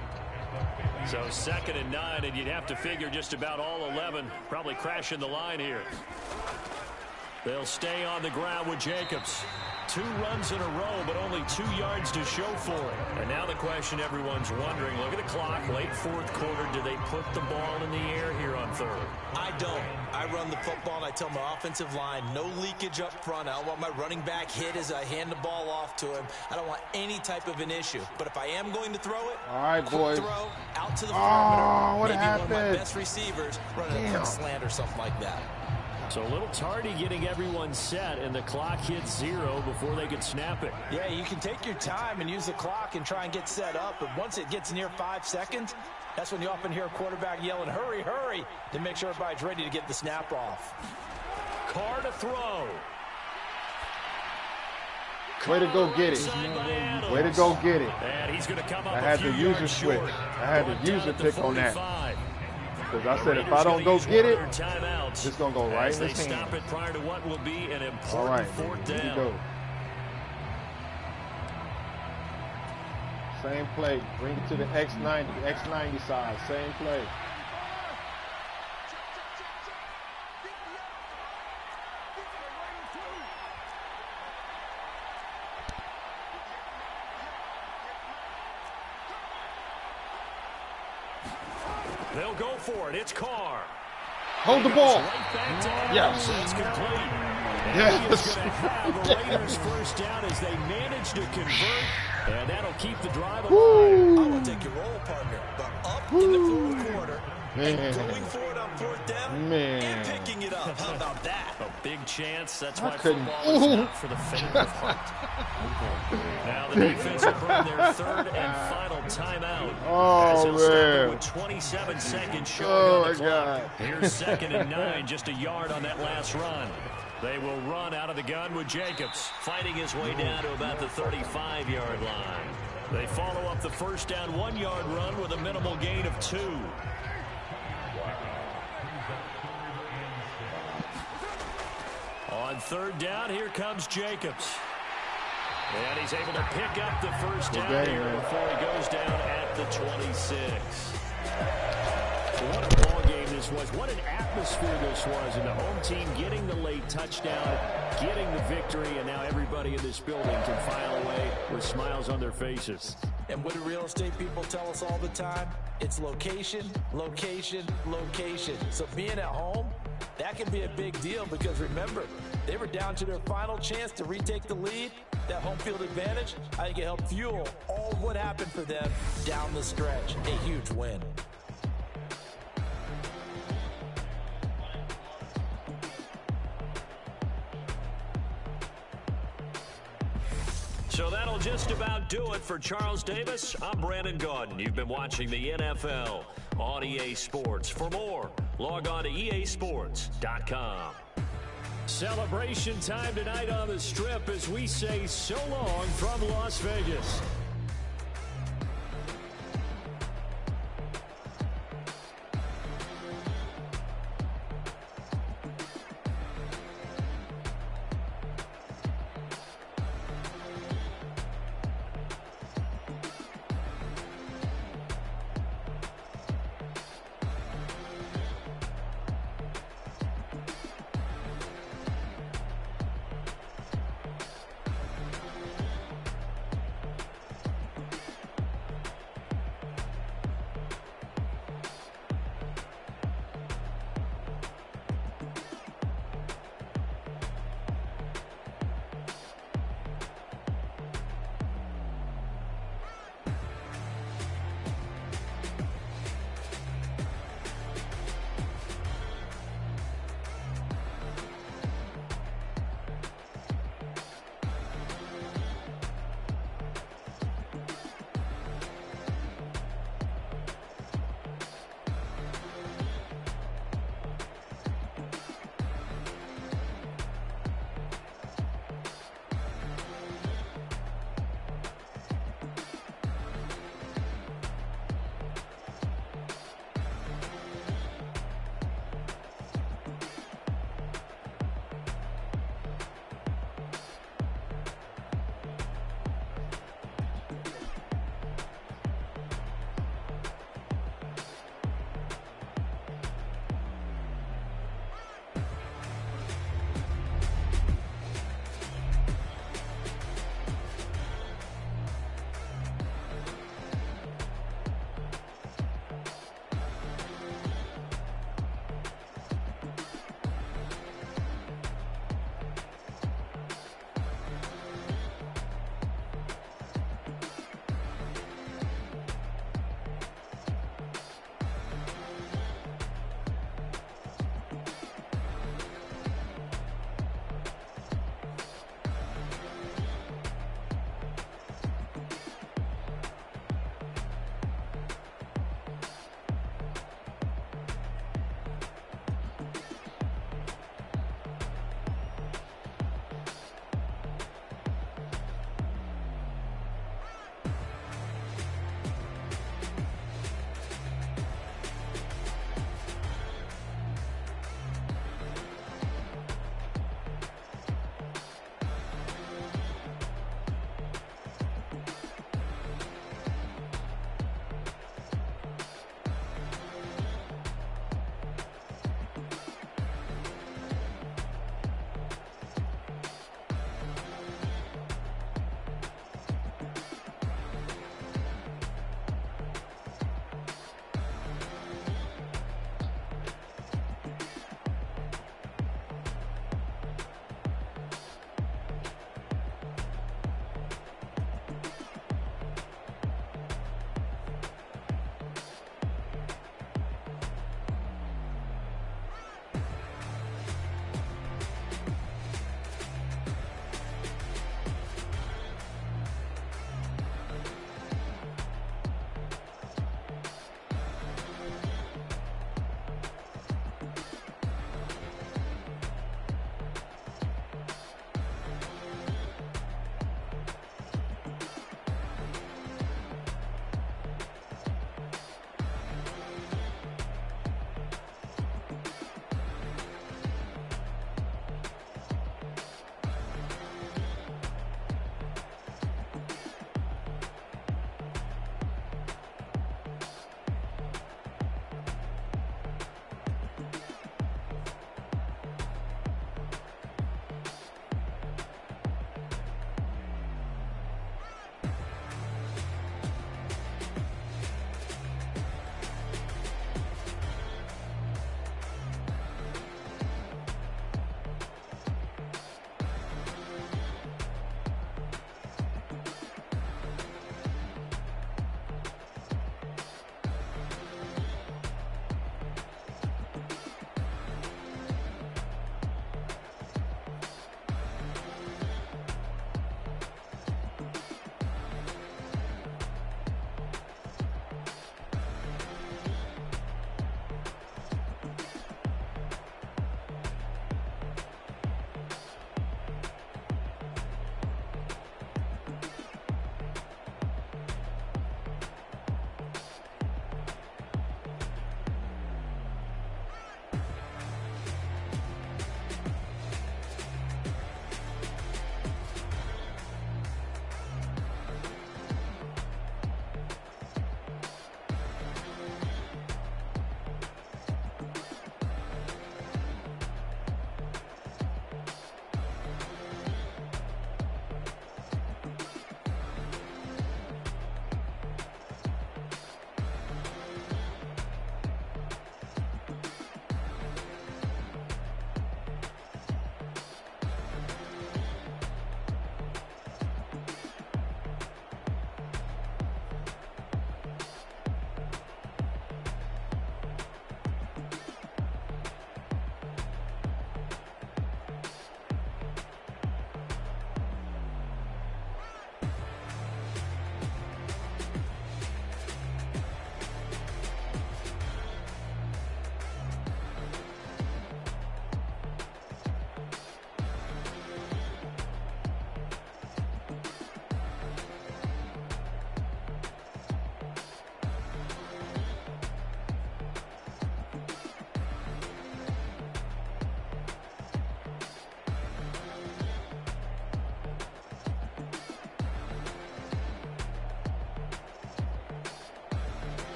So 2nd and 9, and you'd have to figure just about all 11 probably crashing the line here. They'll stay on the ground with Jacobs. 2 runs in a row, but only 2 yards to show for it. And now the question everyone's wondering, look at the clock, late 4th quarter, do they put the ball in the air here on 3rd? I don't. I run the football, and I tell my offensive line, no leakage up front. I don't want my running back hit as I hand the ball off to him. I don't want any type of an issue. But if I am going to throw it, all right, boys. Throw out to the perimeter. What maybe happened? one of my best receivers running a quick slant or something like that. So a little tardy getting everyone set, and the clock hits 0 before they could snap it. Yeah, you can take your time and use the clock and try and get set up, but once it gets near 5 seconds, that's when you often hear a quarterback yelling, hurry, hurry, to make sure everybody's ready to get the snap off. Carr to throw. Way to go get it. Way to go get it. And he's going to come up I had the user switch. I had the user pick on that. Because I said if I don't go get it, it's going to go right in his hand. Stop it prior to what will be an important All right, 4th here we down. go. Same play. Bring it to the X90 side. Same play. They'll go for it. It's Carr. Hold the ball. Yes. That's complete. Yes. He's going to have the Raiders first down as they manage to convert, and that'll keep the drive alive. I want to take your role, partner, but up in the fourth quarter and going for it on fourth down and picking it up. How about that? A big chance. That's why football is not for the faint of heart. Now the defense will burn their third and final timeout. As he'll start with 27 seconds showing on the clock. Here's 2nd and 9, just a yard on that last run. They will run out of the gun with Jacobs, fighting his way down to about the 35-yard line. They follow up the first down 1-yard run with a minimal gain of 2. On 3rd down, here comes Jacobs. And he's able to pick up the first down here before he goes down at the 26. What a ball game this was. What an atmosphere this was. And the home team getting the late touchdown, getting the victory, and now everybody in this building can file away with smiles on their faces. And what do real estate people tell us all the time? It's location, location, location. So being at home, that can be a big deal because remember, they were down to their final chance to retake the lead. That home field advantage, I think it helped fuel all of what happened for them down the stretch. A huge win. So that'll just about do it for Charles Davis. I'm Brandon Gaudin. You've been watching the NFL on EA Sports. For more, log on to easports.com. Celebration time tonight on the Strip as we say so long from Las Vegas.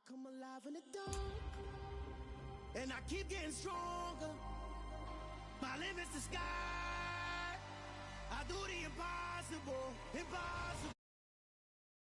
come alive in the dark, and I keep getting stronger. My limit's the sky. I do the impossible, impossible.